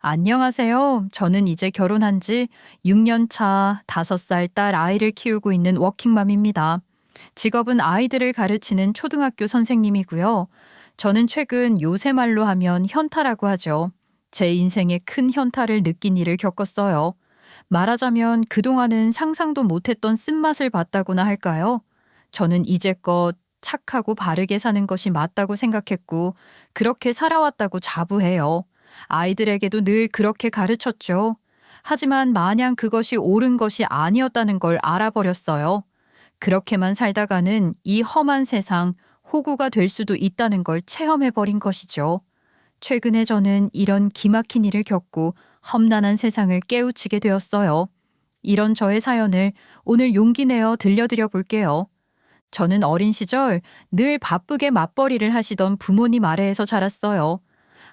안녕하세요. 저는 이제 결혼한 지 6년 차 5살 딸 아이를 키우고 있는 워킹맘입니다. 직업은 아이들을 가르치는 초등학교 선생님이고요. 저는 최근 요새 말로 하면 현타라고 하죠. 제 인생에 큰 현타를 느낀 일을 겪었어요. 말하자면 그동안은 상상도 못했던 쓴맛을 봤다고나 할까요? 저는 이제껏 착하고 바르게 사는 것이 맞다고 생각했고, 그렇게 살아왔다고 자부해요. 아이들에게도 늘 그렇게 가르쳤죠. 하지만 마냥 그것이 옳은 것이 아니었다는 걸 알아버렸어요. 그렇게만 살다가는 이 험한 세상 호구가 될 수도 있다는 걸 체험해버린 것이죠. 최근에 저는 이런 기막힌 일을 겪고 험난한 세상을 깨우치게 되었어요. 이런 저의 사연을 오늘 용기 내어 들려드려 볼게요. 저는 어린 시절 늘 바쁘게 맞벌이를 하시던 부모님 아래에서 자랐어요.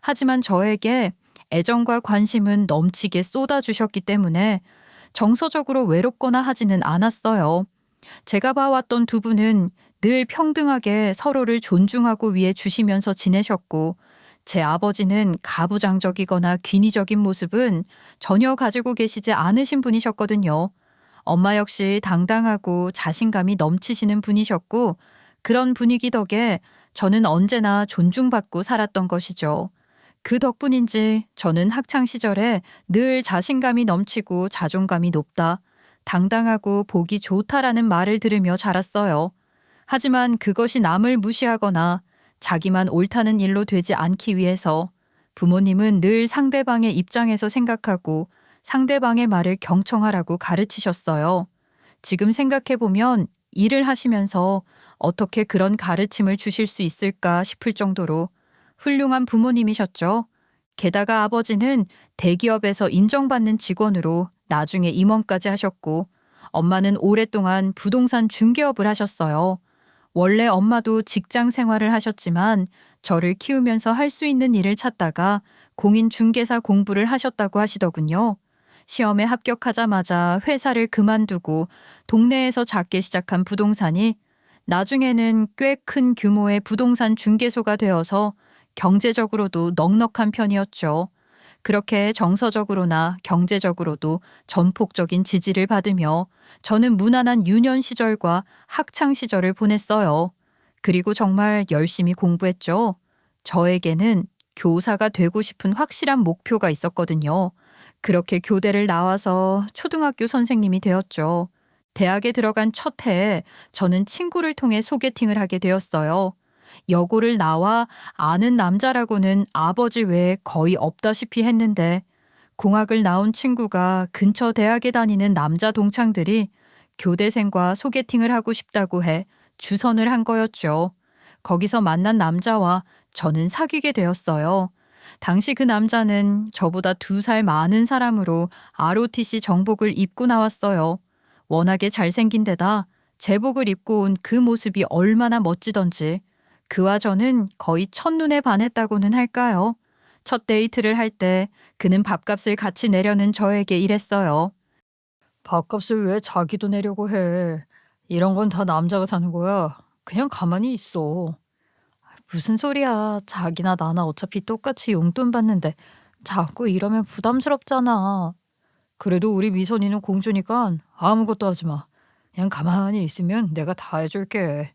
하지만 저에게 애정과 관심은 넘치게 쏟아주셨기 때문에 정서적으로 외롭거나 하지는 않았어요. 제가 봐왔던 두 분은 늘 평등하게 서로를 존중하고 위해 주시면서 지내셨고, 제 아버지는 가부장적이거나 귀리적인 모습은 전혀 가지고 계시지 않으신 분이셨거든요. 엄마 역시 당당하고 자신감이 넘치시는 분이셨고, 그런 분위기 덕에 저는 언제나 존중받고 살았던 것이죠. 그 덕분인지 저는 학창 시절에 늘 자신감이 넘치고 자존감이 높다, 당당하고 보기 좋다라는 말을 들으며 자랐어요. 하지만 그것이 남을 무시하거나 자기만 옳다는 일로 되지 않기 위해서 부모님은 늘 상대방의 입장에서 생각하고 상대방의 말을 경청하라고 가르치셨어요. 지금 생각해보면 일을 하시면서 어떻게 그런 가르침을 주실 수 있을까 싶을 정도로 훌륭한 부모님이셨죠. 게다가 아버지는 대기업에서 인정받는 직원으로 나중에 임원까지 하셨고, 엄마는 오랫동안 부동산 중개업을 하셨어요. 원래 엄마도 직장 생활을 하셨지만 저를 키우면서 할 수 있는 일을 찾다가 공인중개사 공부를 하셨다고 하시더군요. 시험에 합격하자마자 회사를 그만두고 동네에서 작게 시작한 부동산이 나중에는 꽤 큰 규모의 부동산 중개소가 되어서 경제적으로도 넉넉한 편이었죠. 그렇게 정서적으로나 경제적으로도 전폭적인 지지를 받으며 저는 무난한 유년 시절과 학창 시절을 보냈어요. 그리고 정말 열심히 공부했죠. 저에게는 교사가 되고 싶은 확실한 목표가 있었거든요. 그렇게 교대를 나와서 초등학교 선생님이 되었죠. 대학에 들어간 첫 해에 저는 친구를 통해 소개팅을 하게 되었어요. 여고를 나와 아는 남자라고는 아버지 외에 거의 없다시피 했는데, 공학을 나온 친구가 근처 대학에 다니는 남자 동창들이 교대생과 소개팅을 하고 싶다고 해 주선을 한 거였죠. 거기서 만난 남자와 저는 사귀게 되었어요. 당시 그 남자는 저보다 2살 많은 사람으로 ROTC 정복을 입고 나왔어요. 워낙에 잘생긴 데다 제복을 입고 온 그 모습이 얼마나 멋지던지 그와 저는 거의 첫눈에 반했다고는 할까요? 첫 데이트를 할 때 그는 밥값을 같이 내려는 저에게 이랬어요. 밥값을 왜 자기도 내려고 해? 이런 건 다 남자가 사는 거야. 그냥 가만히 있어. 무슨 소리야. 자기나 나나 어차피 똑같이 용돈 받는데 자꾸 이러면 부담스럽잖아. 그래도 우리 미선이는 공주니까 아무것도 하지 마. 그냥 가만히 있으면 내가 다 해줄게.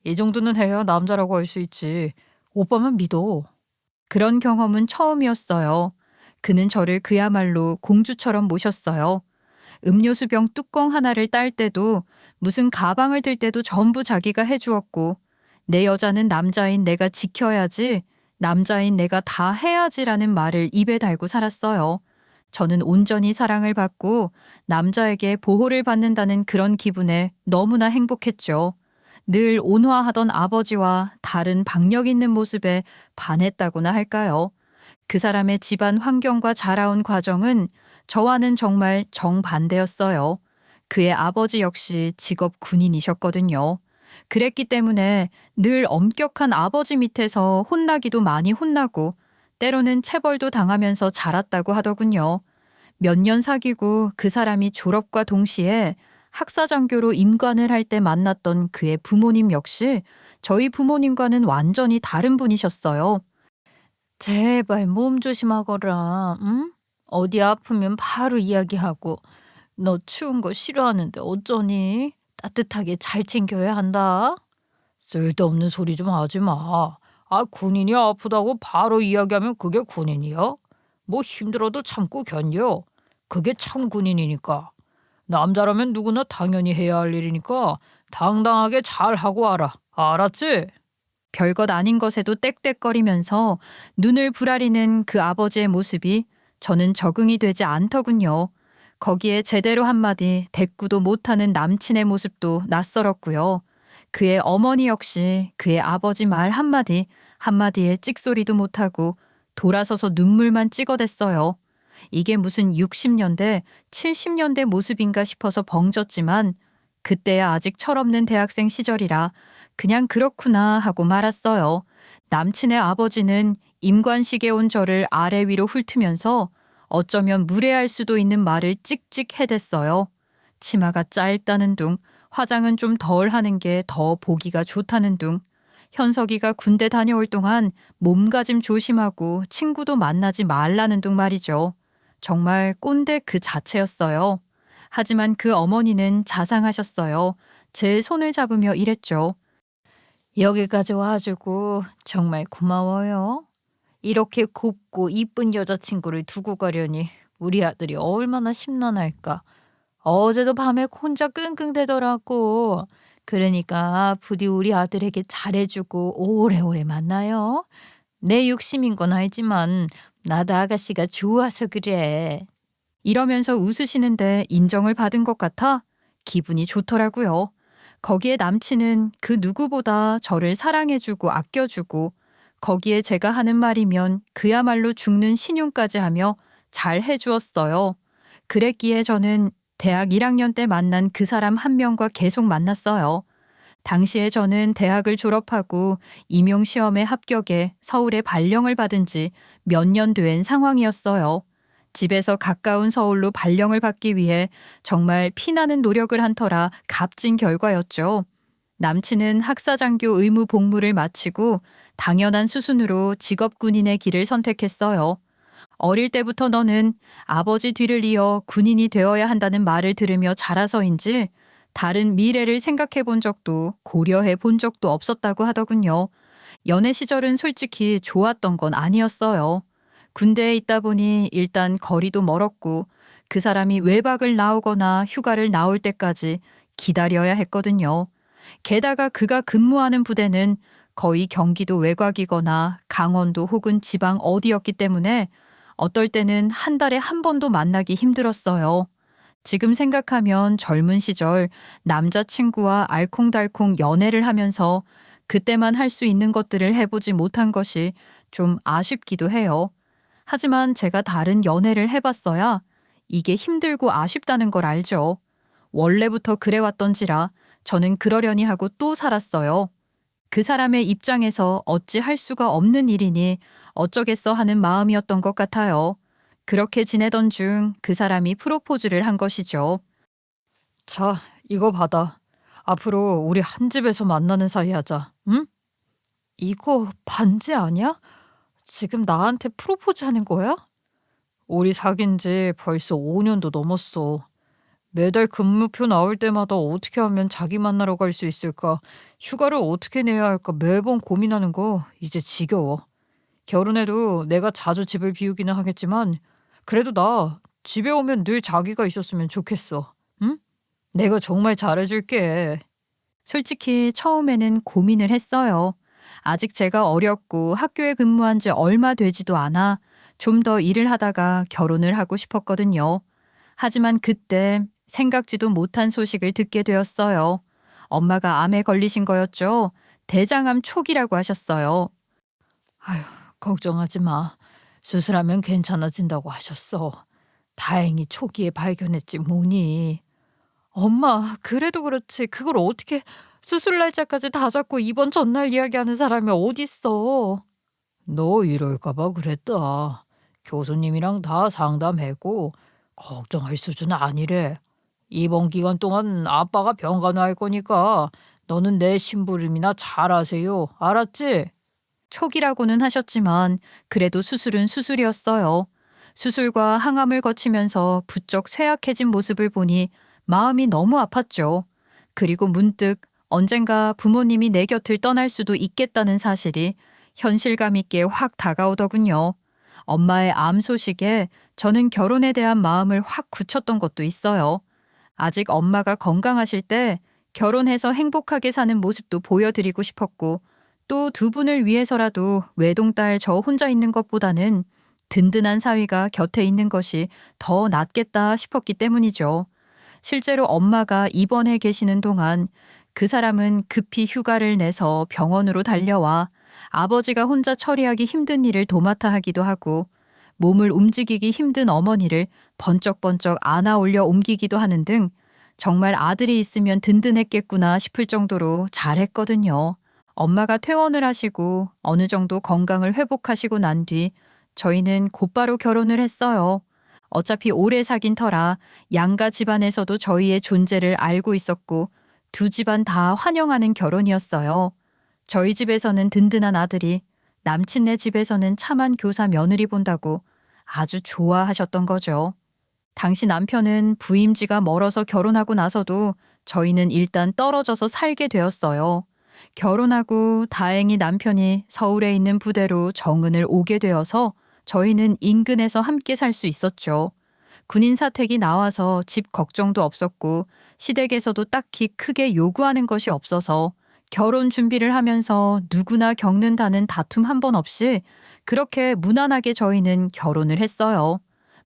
이 정도는 해야 남자라고 할 수 있지. 오빠만 믿어. 그런 경험은 처음이었어요. 그는 저를 그야말로 공주처럼 모셨어요. 음료수병 뚜껑 하나를 딸 때도 무슨 가방을 들 때도 전부 자기가 해주었고, 내 여자는 남자인 내가 지켜야지, 남자인 내가 다 해야지라는 말을 입에 달고 살았어요. 저는 온전히 사랑을 받고 남자에게 보호를 받는다는 그런 기분에 너무나 행복했죠. 늘 온화하던 아버지와 다른 박력 있는 모습에 반했다고나 할까요? 그 사람의 집안 환경과 자라온 과정은 저와는 정말 정반대였어요. 그의 아버지 역시 직업 군인이셨거든요. 그랬기 때문에 늘 엄격한 아버지 밑에서 혼나기도 많이 혼나고 때로는 체벌도 당하면서 자랐다고 하더군요. 몇 년 사귀고 그 사람이 졸업과 동시에 학사장교로 임관을 할 때 만났던 그의 부모님 역시 저희 부모님과는 완전히 다른 분이셨어요. 제발 몸 조심하거라, 응? 어디 아프면 바로 이야기하고 너 추운 거 싫어하는데 어쩌니? 따뜻하게 잘 챙겨야 한다. 쓸데없는 소리 좀 하지 마. 군인이 아프다고 바로 이야기하면 그게 군인이야? 뭐 힘들어도 참고 견뎌. 그게 참 군인이니까. 남자라면 누구나 당연히 해야 할 일이니까 당당하게 잘하고 와라. 알았지? 별것 아닌 것에도 떽떽거리면서 눈을 부라리는 그 아버지의 모습이 저는 적응이 되지 않더군요. 거기에 제대로 한마디 대꾸도 못하는 남친의 모습도 낯설었고요. 그의 어머니 역시 그의 아버지 말 한마디에 찍소리도 못하고 돌아서서 눈물만 찍어댔어요. 이게 무슨 60년대, 70년대 모습인가 싶어서 벙쪘지만 그때야 아직 철없는 대학생 시절이라 그냥 그렇구나 하고 말았어요. 남친의 아버지는 임관식에 온 저를 아래 위로 훑으면서 어쩌면 무례할 수도 있는 말을 찍찍 해댔어요. 치마가 짧다는 둥, 화장은 좀 덜 하는 게 더 보기가 좋다는 둥, 현석이가 군대 다녀올 동안 몸가짐 조심하고 친구도 만나지 말라는 둥 말이죠. 정말 꼰대 그 자체였어요. 하지만 그 어머니는 자상하셨어요. 제 손을 잡으며 이랬죠. 여기까지 와주고 정말 고마워요. 이렇게 곱고 이쁜 여자친구를 두고 가려니 우리 아들이 얼마나 심란할까. 어제도 밤에 혼자 끙끙대더라고. 그러니까 부디 우리 아들에게 잘해주고 오래오래 만나요. 내 욕심인 건 알지만 나도 아가씨가 좋아서 그래. 이러면서 웃으시는데 인정을 받은 것 같아 기분이 좋더라고요. 거기에 남친은 그 누구보다 저를 사랑해주고 아껴주고 거기에 제가 하는 말이면 그야말로 죽는 신용까지 하며 잘 해주었어요. 그랬기에 저는 대학 1학년 때 만난 그 사람 한 명과 계속 만났어요. 당시에 저는 대학을 졸업하고 임용시험에 합격해 서울에 발령을 받은 지 몇 년 된 상황이었어요. 집에서 가까운 서울로 발령을 받기 위해 정말 피나는 노력을 한 터라 값진 결과였죠. 남친은 학사장교 의무 복무를 마치고 당연한 수순으로 직업군인의 길을 선택했어요. 어릴 때부터 너는 아버지 뒤를 이어 군인이 되어야 한다는 말을 들으며 자라서인지 다른 미래를 생각해 본 적도 고려해 본 적도 없었다고 하더군요. 연애 시절은 솔직히 좋았던 건 아니었어요. 군대에 있다 보니 일단 거리도 멀었고 그 사람이 외박을 나오거나 휴가를 나올 때까지 기다려야 했거든요. 게다가 그가 근무하는 부대는 거의 경기도 외곽이거나 강원도 혹은 지방 어디였기 때문에 어떨 때는 한 달에 한 번도 만나기 힘들었어요. 지금 생각하면 젊은 시절 남자친구와 알콩달콩 연애를 하면서 그때만 할 수 있는 것들을 해보지 못한 것이 좀 아쉽기도 해요. 하지만 제가 다른 연애를 해봤어야 이게 힘들고 아쉽다는 걸 알죠. 원래부터 그래왔던지라 저는 그러려니 하고 또 살았어요. 그 사람의 입장에서 어찌 할 수가 없는 일이니 어쩌겠어 하는 마음이었던 것 같아요. 그렇게 지내던 중 그 사람이 프로포즈를 한 것이죠. 자, 이거 받아. 앞으로 우리 한 집에서 만나는 사이 하자. 응? 이거 반지 아니야? 지금 나한테 프로포즈 하는 거야? 우리 사귄 지 벌써 5년도 넘었어. 매달 근무표 나올 때마다 어떻게 하면 자기 만나러 갈 수 있을까, 휴가를 어떻게 내야 할까 매번 고민하는 거 이제 지겨워. 결혼해도 내가 자주 집을 비우기는 하겠지만 그래도 나 집에 오면 늘 자기가 있었으면 좋겠어. 응? 내가 정말 잘해줄게. 솔직히 처음에는 고민을 했어요. 아직 제가 어렸고 학교에 근무한 지 얼마 되지도 않아 좀 더 일을 하다가 결혼을 하고 싶었거든요. 하지만 그때 생각지도 못한 소식을 듣게 되었어요. 엄마가 암에 걸리신 거였죠. 대장암 초기라고 하셨어요. 아휴, 걱정하지 마. 수술하면 괜찮아진다고 하셨어. 다행히 초기에 발견했지 뭐니. 엄마, 그래도 그렇지 그걸 어떻게 수술 날짜까지 다 잡고 입원 전날 이야기하는 사람이 어딨어. 너 이럴까 봐 그랬다. 교수님이랑 다 상담했고 걱정할 수준 아니래. 이번 기간 동안 아빠가 병간호할 거니까 너는 내 심부름이나 잘하세요. 알았지? 초기라고는 하셨지만 그래도 수술은 수술이었어요. 수술과 항암을 거치면서 부쩍 쇠약해진 모습을 보니 마음이 너무 아팠죠. 그리고 문득 언젠가 부모님이 내 곁을 떠날 수도 있겠다는 사실이 현실감 있게 확 다가오더군요. 엄마의 암 소식에 저는 결혼에 대한 마음을 확 굳혔던 것도 있어요. 아직 엄마가 건강하실 때 결혼해서 행복하게 사는 모습도 보여드리고 싶었고, 또 두 분을 위해서라도 외동딸 저 혼자 있는 것보다는 든든한 사위가 곁에 있는 것이 더 낫겠다 싶었기 때문이죠. 실제로 엄마가 입원해 계시는 동안 그 사람은 급히 휴가를 내서 병원으로 달려와 아버지가 혼자 처리하기 힘든 일을 도맡아 하기도 하고, 몸을 움직이기 힘든 어머니를 번쩍번쩍 안아 올려 옮기기도 하는 등 정말 아들이 있으면 든든했겠구나 싶을 정도로 잘했거든요. 엄마가 퇴원을 하시고 어느 정도 건강을 회복하시고 난 뒤 저희는 곧바로 결혼을 했어요. 어차피 오래 사귄 터라 양가 집안에서도 저희의 존재를 알고 있었고 두 집안 다 환영하는 결혼이었어요. 저희 집에서는 든든한 아들이, 남친네 집에서는 참한 교사 며느리 본다고 아주 좋아하셨던 거죠. 당시 남편은 부임지가 멀어서 결혼하고 나서도 저희는 일단 떨어져서 살게 되었어요. 결혼하고 다행히 남편이 서울에 있는 부대로 정은을 오게 되어서 저희는 인근에서 함께 살 수 있었죠. 군인 사택이 나와서 집 걱정도 없었고 시댁에서도 딱히 크게 요구하는 것이 없어서 결혼 준비를 하면서 누구나 겪는다는 다툼 한 번 없이 그렇게 무난하게 저희는 결혼을 했어요.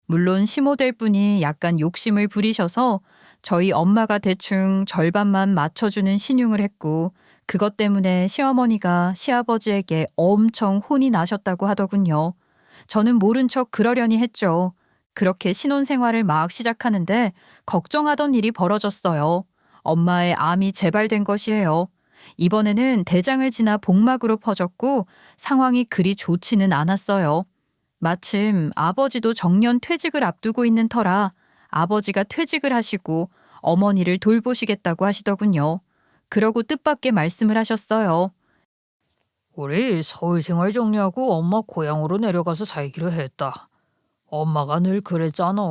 물론 시모될 분이 약간 욕심을 부리셔서 저희 엄마가 대충 절반만 맞춰주는 신용을 했고, 그것 때문에 시어머니가 시아버지에게 엄청 혼이 나셨다고 하더군요. 저는 모른 척 그러려니 했죠. 그렇게 신혼생활을 막 시작하는데 걱정하던 일이 벌어졌어요. 엄마의 암이 재발된 것이에요. 이번에는 대장을 지나 복막으로 퍼졌고 상황이 그리 좋지는 않았어요. 마침 아버지도 정년 퇴직을 앞두고 있는 터라 아버지가 퇴직을 하시고 어머니를 돌보시겠다고 하시더군요. 그러고 뜻밖의 말씀을 하셨어요. 우리 서울 생활 정리하고 엄마 고향으로 내려가서 살기로 했다. 엄마가 늘 그랬잖아.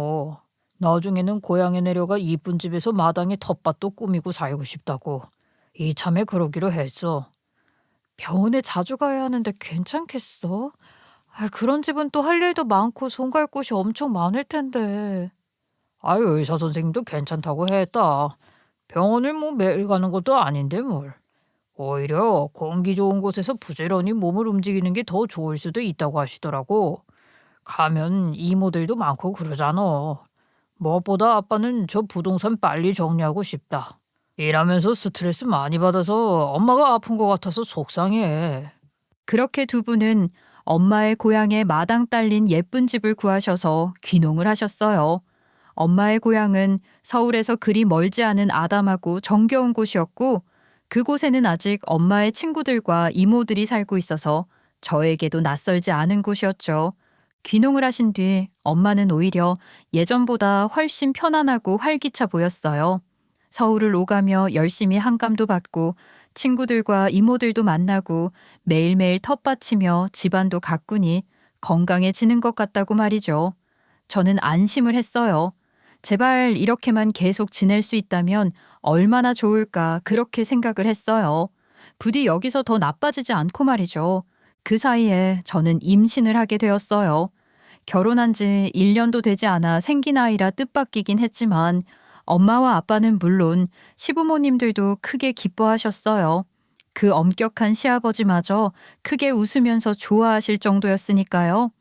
나중에는 고향에 내려가 이쁜 집에서 마당에 텃밭도 꾸미고 살고 싶다고. 이참에 그러기로 했어. 병원에 자주 가야 하는데 괜찮겠어? 그런 집은 또 할 일도 많고 손 갈 곳이 엄청 많을 텐데. 아유, 의사 선생님도 괜찮다고 했다. 병원을 뭐 매일 가는 것도 아닌데 뭘. 오히려 공기 좋은 곳에서 부지런히 몸을 움직이는 게 더 좋을 수도 있다고 하시더라고. 가면 이모들도 많고 그러잖아. 무엇보다 아빠는 저 부동산 빨리 정리하고 싶다. 일하면서 스트레스 많이 받아서 엄마가 아픈 것 같아서 속상해. 그렇게 두 분은 엄마의 고향에 마당 딸린 예쁜 집을 구하셔서 귀농을 하셨어요. 엄마의 고향은 서울에서 그리 멀지 않은 아담하고 정겨운 곳이었고, 그곳에는 아직 엄마의 친구들과 이모들이 살고 있어서 저에게도 낯설지 않은 곳이었죠. 귀농을 하신 뒤 엄마는 오히려 예전보다 훨씬 편안하고 활기차 보였어요. 서울을 오가며 열심히 한감도 받고 친구들과 이모들도 만나고 매일매일 텃밭이며 집안도 가꾸니 건강해지는 것 같다고 말이죠. 저는 안심을 했어요. 제발 이렇게만 계속 지낼 수 있다면 얼마나 좋을까 그렇게 생각을 했어요. 부디 여기서 더 나빠지지 않고 말이죠. 그 사이에 저는 임신을 하게 되었어요. 결혼한 지 1년도 되지 않아 생긴 아이라 뜻밖이긴 했지만 엄마와 아빠는 물론 시부모님들도 크게 기뻐하셨어요. 그 엄격한 시아버지마저 크게 웃으면서 좋아하실 정도였으니까요.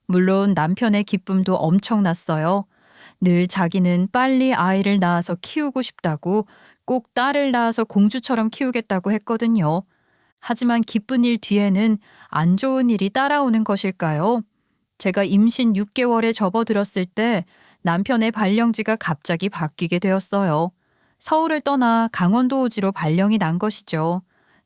물론 남편의 기쁨도 엄청났어요. 늘 자기는 빨리 아이를 낳아서 키우고 싶다고, 꼭 딸을 낳아서 공주처럼 키우겠다고 했거든요. 하지만 기쁜 일 뒤에는 안 좋은 일이 따라오는 것일까요? 제가 임신 6개월에 접어들었을 때 남편의 발령지가 갑자기 바뀌게 되었어요. 서울을 떠나 강원도 오지로 발령이 난 것이죠.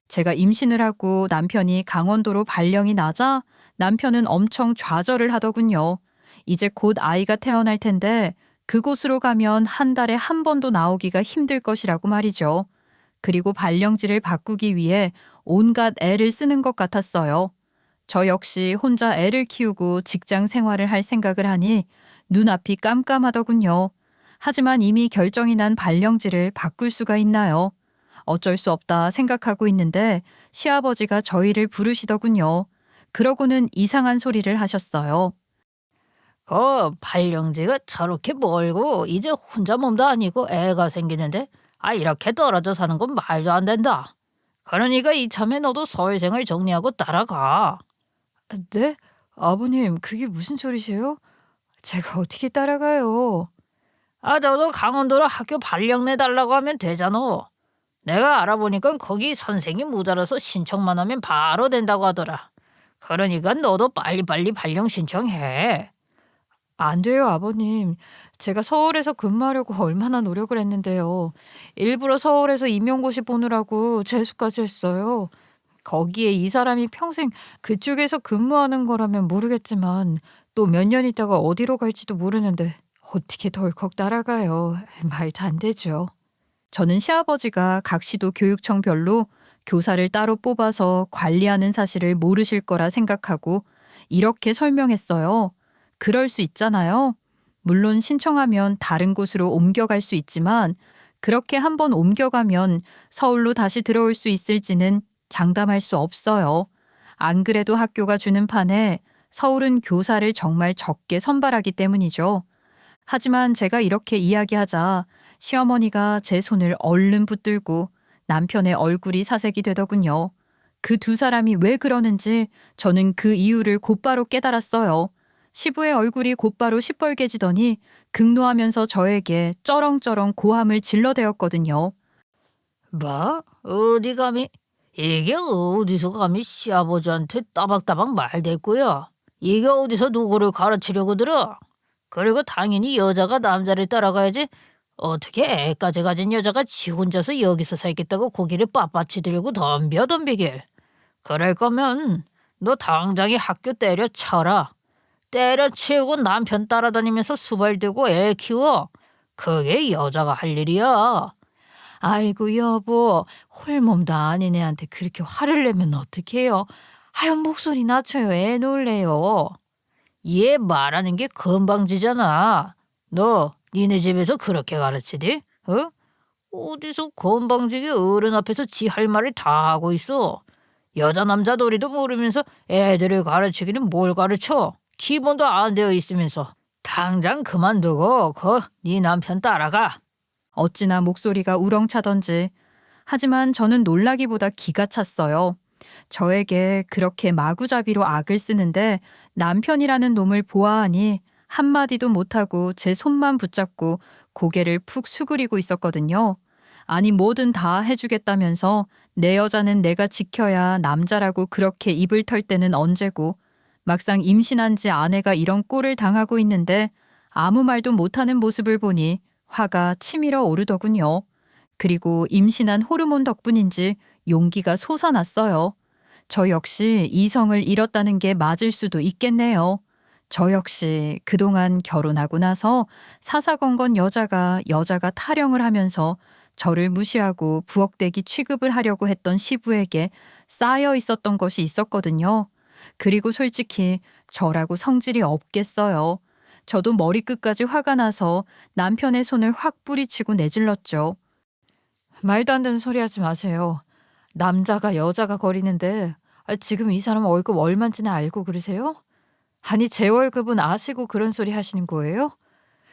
제가 임신을 하고 남편이 강원도로 발령이 나자 남편은 엄청 좌절을 하더군요. 이제 곧 아이가 태어날 텐데 그곳으로 가면 한 달에 한 번도 나오기가 힘들 것이라고 말이죠. 그리고 발령지를 바꾸기 위해 온갖 애를 쓰는 것 같았어요. 저 역시 혼자 애를 키우고 직장 생활을 할 생각을 하니 눈앞이 깜깜하더군요. 하지만 이미 결정이 난 발령지를 바꿀 수가 있나요? 어쩔 수 없다 생각하고 있는데 시아버지가 저희를 부르시더군요. 그러고는 이상한 소리를 하셨어요. 발령지가 저렇게 멀고 이제 혼자 몸도 아니고 애가 생기는데 이렇게 떨어져 사는 건 말도 안 된다. 그러니까 이참에 너도 사회생활 정리하고 따라가. 네? 아버님, 그게 무슨 소리세요? 제가 어떻게 따라가요? 너도 강원도로 학교 발령 내달라고 하면 되잖아. 내가 알아보니까 거기 선생님 모자라서 신청만 하면 바로 된다고 하더라. 그러니까 너도 빨리빨리 발령 신청해. 안 돼요, 아버님. 제가 서울에서 근무하려고 얼마나 노력을 했는데요. 일부러 서울에서 임용고시 보느라고 재수까지 했어요. 거기에 이 사람이 평생 그쪽에서 근무하는 거라면 모르겠지만 또 몇 년 있다가 어디로 갈지도 모르는데 어떻게 덜컥 따라가요. 말도 안 되죠. 저는 시아버지가 각시도 교육청별로 교사를 따로 뽑아서 관리하는 사실을 모르실 거라 생각하고 이렇게 설명했어요. 그럴 수 있잖아요. 물론 신청하면 다른 곳으로 옮겨갈 수 있지만 그렇게 한번 옮겨가면 서울로 다시 들어올 수 있을지는 장담할 수 없어요. 안 그래도 학교가 주는 판에 서울은 교사를 정말 적게 선발하기 때문이죠. 하지만 제가 이렇게 이야기하자 시어머니가 제 손을 얼른 붙들고 남편의 얼굴이 사색이 되더군요. 그 두 사람이 왜 그러는지 저는 그 이유를 곧바로 깨달았어요. 시부의 얼굴이 곧바로 시뻘개지더니 극노하면서 저에게 쩌렁쩌렁 고함을 질러대었거든요. 뭐? 어디 감히? 이게 어디서 감히 시아버지한테 따박따박 말댔고요. 이게 어디서 누구를 가르치려고 들어? 그리고 당연히 여자가 남자를 따라가야지. 어떻게 애까지 가진 여자가 지 혼자서 여기서 살겠다고 고기를 빳빳이 들고 덤비길. 그럴 거면 너 당장에 학교 때려쳐라. 때려치우고 남편 따라다니면서 수발 들고 애 키워. 그게 여자가 할 일이야. 아이고 여보, 홀몸도 아닌 애한테 그렇게 화를 내면 어떡해요. 하얀 목소리 낮춰요. 애 놀래요. 얘 말하는 게 건방지잖아. 너 니네 집에서 그렇게 가르치디? 어? 어디서 건방지게 어른 앞에서 지 할 말을 다 하고 있어. 여자 남자 놀이도 모르면서 애들을 가르치기는 뭘 가르쳐. 기본도 안 되어 있으면서. 당장 그만두고 네 남편 따라가. 어찌나 목소리가 우렁차던지. 하지만 저는 놀라기보다 기가 찼어요. 저에게 그렇게 마구잡이로 악을 쓰는데 남편이라는 놈을 보아하니 한마디도 못하고 제 손만 붙잡고 고개를 푹 수그리고 있었거든요. 아니 뭐든 다 해주겠다면서 내 여자는 내가 지켜야 남자라고 그렇게 입을 털 때는 언제고 막상 임신한 지 아내가 이런 꼴을 당하고 있는데 아무 말도 못하는 모습을 보니 화가 치밀어 오르더군요. 그리고 임신한 호르몬 덕분인지 용기가 솟아났어요. 저 역시 이성을 잃었다는 게 맞을 수도 있겠네요. 저 역시 그동안 결혼하고 나서 사사건건 여자가 타령을 하면서 저를 무시하고 부엌대기 취급을 하려고 했던 시부에게 쌓여 있었던 것이 있었거든요. 그리고 솔직히 저라고 성질이 없겠어요. 저도 머리끝까지 화가 나서 남편의 손을 확 뿌리치고 내질렀죠. 말도 안 되는 소리 하지 마세요. 남자가 여자가 거리는데 지금 이 사람 월급 얼마인지는 알고 그러세요? 아니 제 월급은 아시고 그런 소리 하시는 거예요?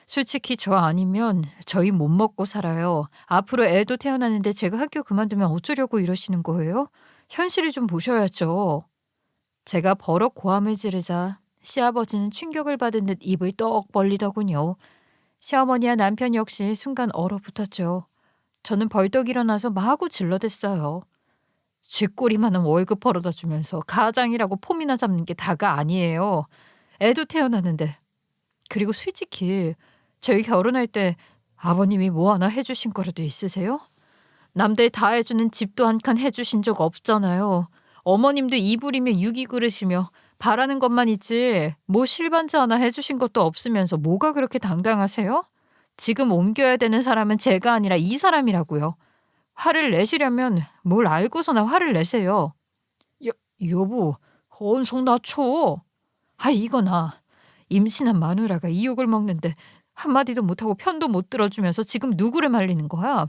솔직히 저 아니면 저희 못 먹고 살아요. 앞으로 애도 태어나는데 제가 학교 그만두면 어쩌려고 이러시는 거예요? 현실을 좀 보셔야죠. 제가 버럭 고함을 지르자 시아버지는 충격을 받은 듯 입을 떡 벌리더군요. 시어머니와 남편 역시 순간 얼어붙었죠. 저는 벌떡 일어나서 마구 질러댔어요. 쥐꼬리만한 월급 벌어다 주면서 가장이라고 폼이나 잡는 게 다가 아니에요. 애도 태어나는데. 그리고 솔직히 저희 결혼할 때 아버님이 뭐 하나 해주신 거라도 있으세요? 남들 다 해주는 집도 한 칸 해주신 적 없잖아요. 어머님도 이불이며 유기 그릇이며 바라는 것만 있지 뭐 실반지 하나 해주신 것도 없으면서 뭐가 그렇게 당당하세요? 지금 옮겨야 되는 사람은 제가 아니라 이 사람이라고요. 화를 내시려면 뭘 알고서나 화를 내세요. 여보, 언성 낮춰. 이거나 임신한 마누라가 이 욕을 먹는데 한마디도 못하고 편도 못 들어주면서 지금 누구를 말리는 거야?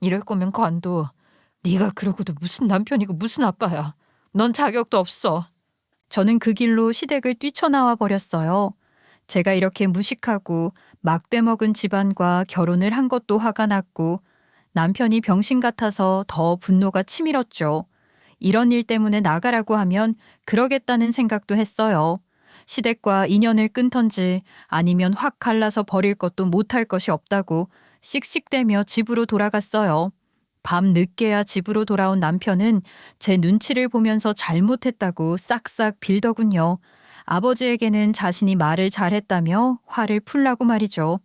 이럴 거면 관둬. 네가 그러고도 무슨 남편이고 무슨 아빠야. 넌 자격도 없어. 저는 그 길로 시댁을 뛰쳐나와 버렸어요. 제가 이렇게 무식하고 막대 먹은 집안과 결혼을 한 것도 화가 났고 남편이 병신 같아서 더 분노가 치밀었죠. 이런 일 때문에 나가라고 하면 그러겠다는 생각도 했어요. 시댁과 인연을 끊던지 아니면 확 갈라서 버릴 것도 못할 것이 없다고 씩씩대며 집으로 돌아갔어요. 밤 늦게야 집으로 돌아온 남편은 제 눈치를 보면서 잘못했다고 싹싹 빌더군요. 아버지에게는 자신이 말을 잘했다며 화를 풀라고 말이죠.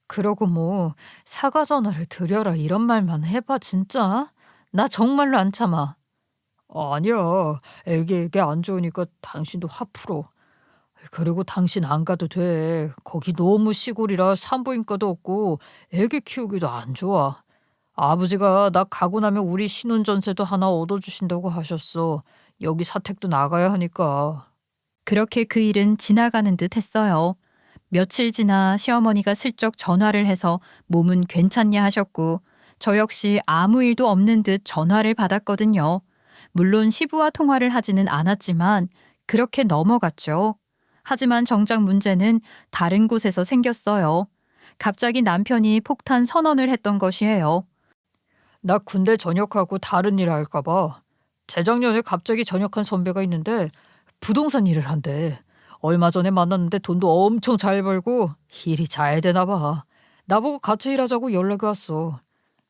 그러고 뭐 사과 전화를 드려라 이런 말만 해봐 진짜. 나 정말로 안 참아. 아니야. 애기에게 안 좋으니까 당신도 화 풀어. 그리고 당신 안 가도 돼. 거기 너무 시골이라 산부인과도 없고 애기 키우기도 안 좋아. 아버지가 나 가고 나면 우리 신혼 전세도 하나 얻어주신다고 하셨어. 여기 사택도 나가야 하니까. 그렇게 그 일은 지나가는 듯 했어요. 며칠 지나 시어머니가 슬쩍 전화를 해서 몸은 괜찮냐 하셨고 저 역시 아무 일도 없는 듯 전화를 받았거든요. 물론 시부와 통화를 하지는 않았지만 그렇게 넘어갔죠. 하지만 정작 문제는 다른 곳에서 생겼어요. 갑자기 남편이 폭탄 선언을 했던 것이에요. 나 군대 전역하고 다른 일 할까 봐. 재작년에 갑자기 전역한 선배가 있는데 부동산 일을 한대. 얼마 전에 만났는데 돈도 엄청 잘 벌고 일이 잘 되나 봐. 나보고 같이 일하자고 연락이 왔어.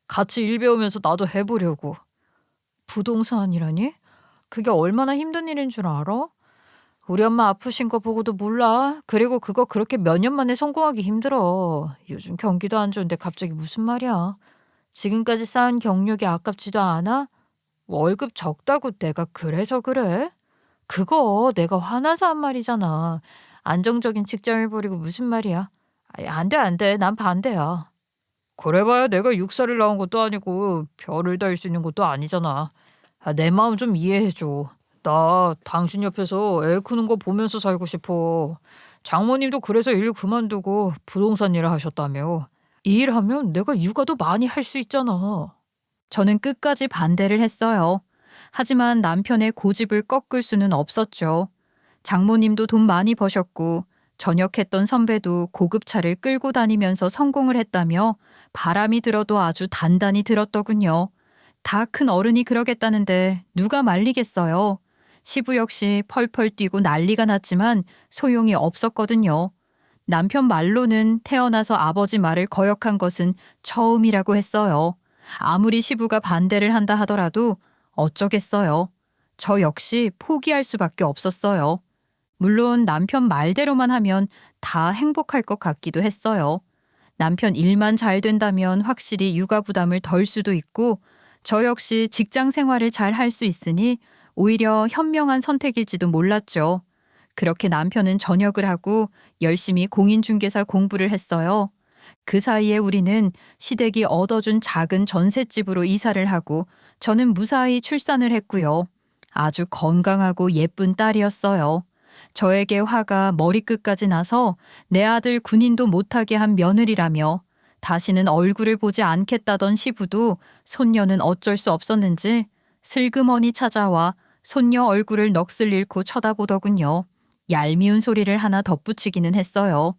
같이 일 배우면서 나도 해보려고. 부동산이라니? 그게 얼마나 힘든 일인 줄 알아? 우리 엄마 아프신 거 보고도 몰라. 그리고 그거 그렇게 몇 년 만에 성공하기 힘들어. 요즘 경기도 안 좋은데 갑자기 무슨 말이야. 지금까지 쌓은 경력이 아깝지도 않아? 월급 적다고 내가 그래서 그래? 그거 내가 화나서 한 말이잖아. 안정적인 직장을 버리고 무슨 말이야. 안 돼, 안 돼. 난 반대야. 그래봐야 내가 육사를 나온 것도 아니고 별을 달 수 있는 것도 아니잖아. 내 마음 좀 이해해줘. 나 당신 옆에서 애 크는 거 보면서 살고 싶어. 장모님도 그래서 일 그만두고 부동산 일을 하셨다며. 이 일하면 내가 육아도 많이 할 수 있잖아. 저는 끝까지 반대를 했어요. 하지만 남편의 고집을 꺾을 수는 없었죠. 장모님도 돈 많이 버셨고 전역했던 선배도 고급차를 끌고 다니면서 성공을 했다며 바람이 들어도 아주 단단히 들었더군요. 다 큰 어른이 그러겠다는데 누가 말리겠어요. 시부 역시 펄펄 뛰고 난리가 났지만 소용이 없었거든요. 남편 말로는 태어나서 아버지 말을 거역한 것은 처음이라고 했어요. 아무리 시부가 반대를 한다 하더라도 어쩌겠어요. 저 역시 포기할 수밖에 없었어요. 물론 남편 말대로만 하면 다 행복할 것 같기도 했어요. 남편 일만 잘 된다면 확실히 육아 부담을 덜 수도 있고 저 역시 직장 생활을 잘 할 수 있으니 오히려 현명한 선택일지도 몰랐죠. 그렇게 남편은 전역을 하고 열심히 공인중개사 공부를 했어요. 그 사이에 우리는 시댁이 얻어준 작은 전셋집으로 이사를 하고 저는 무사히 출산을 했고요. 아주 건강하고 예쁜 딸이었어요. 저에게 화가 머리끝까지 나서 내 아들 군인도 못하게 한 며느리라며 다시는 얼굴을 보지 않겠다던 시부도 손녀는 어쩔 수 없었는지 슬그머니 찾아와 손녀 얼굴을 넋을 잃고 쳐다보더군요. 얄미운 소리를 하나 덧붙이기는 했어요.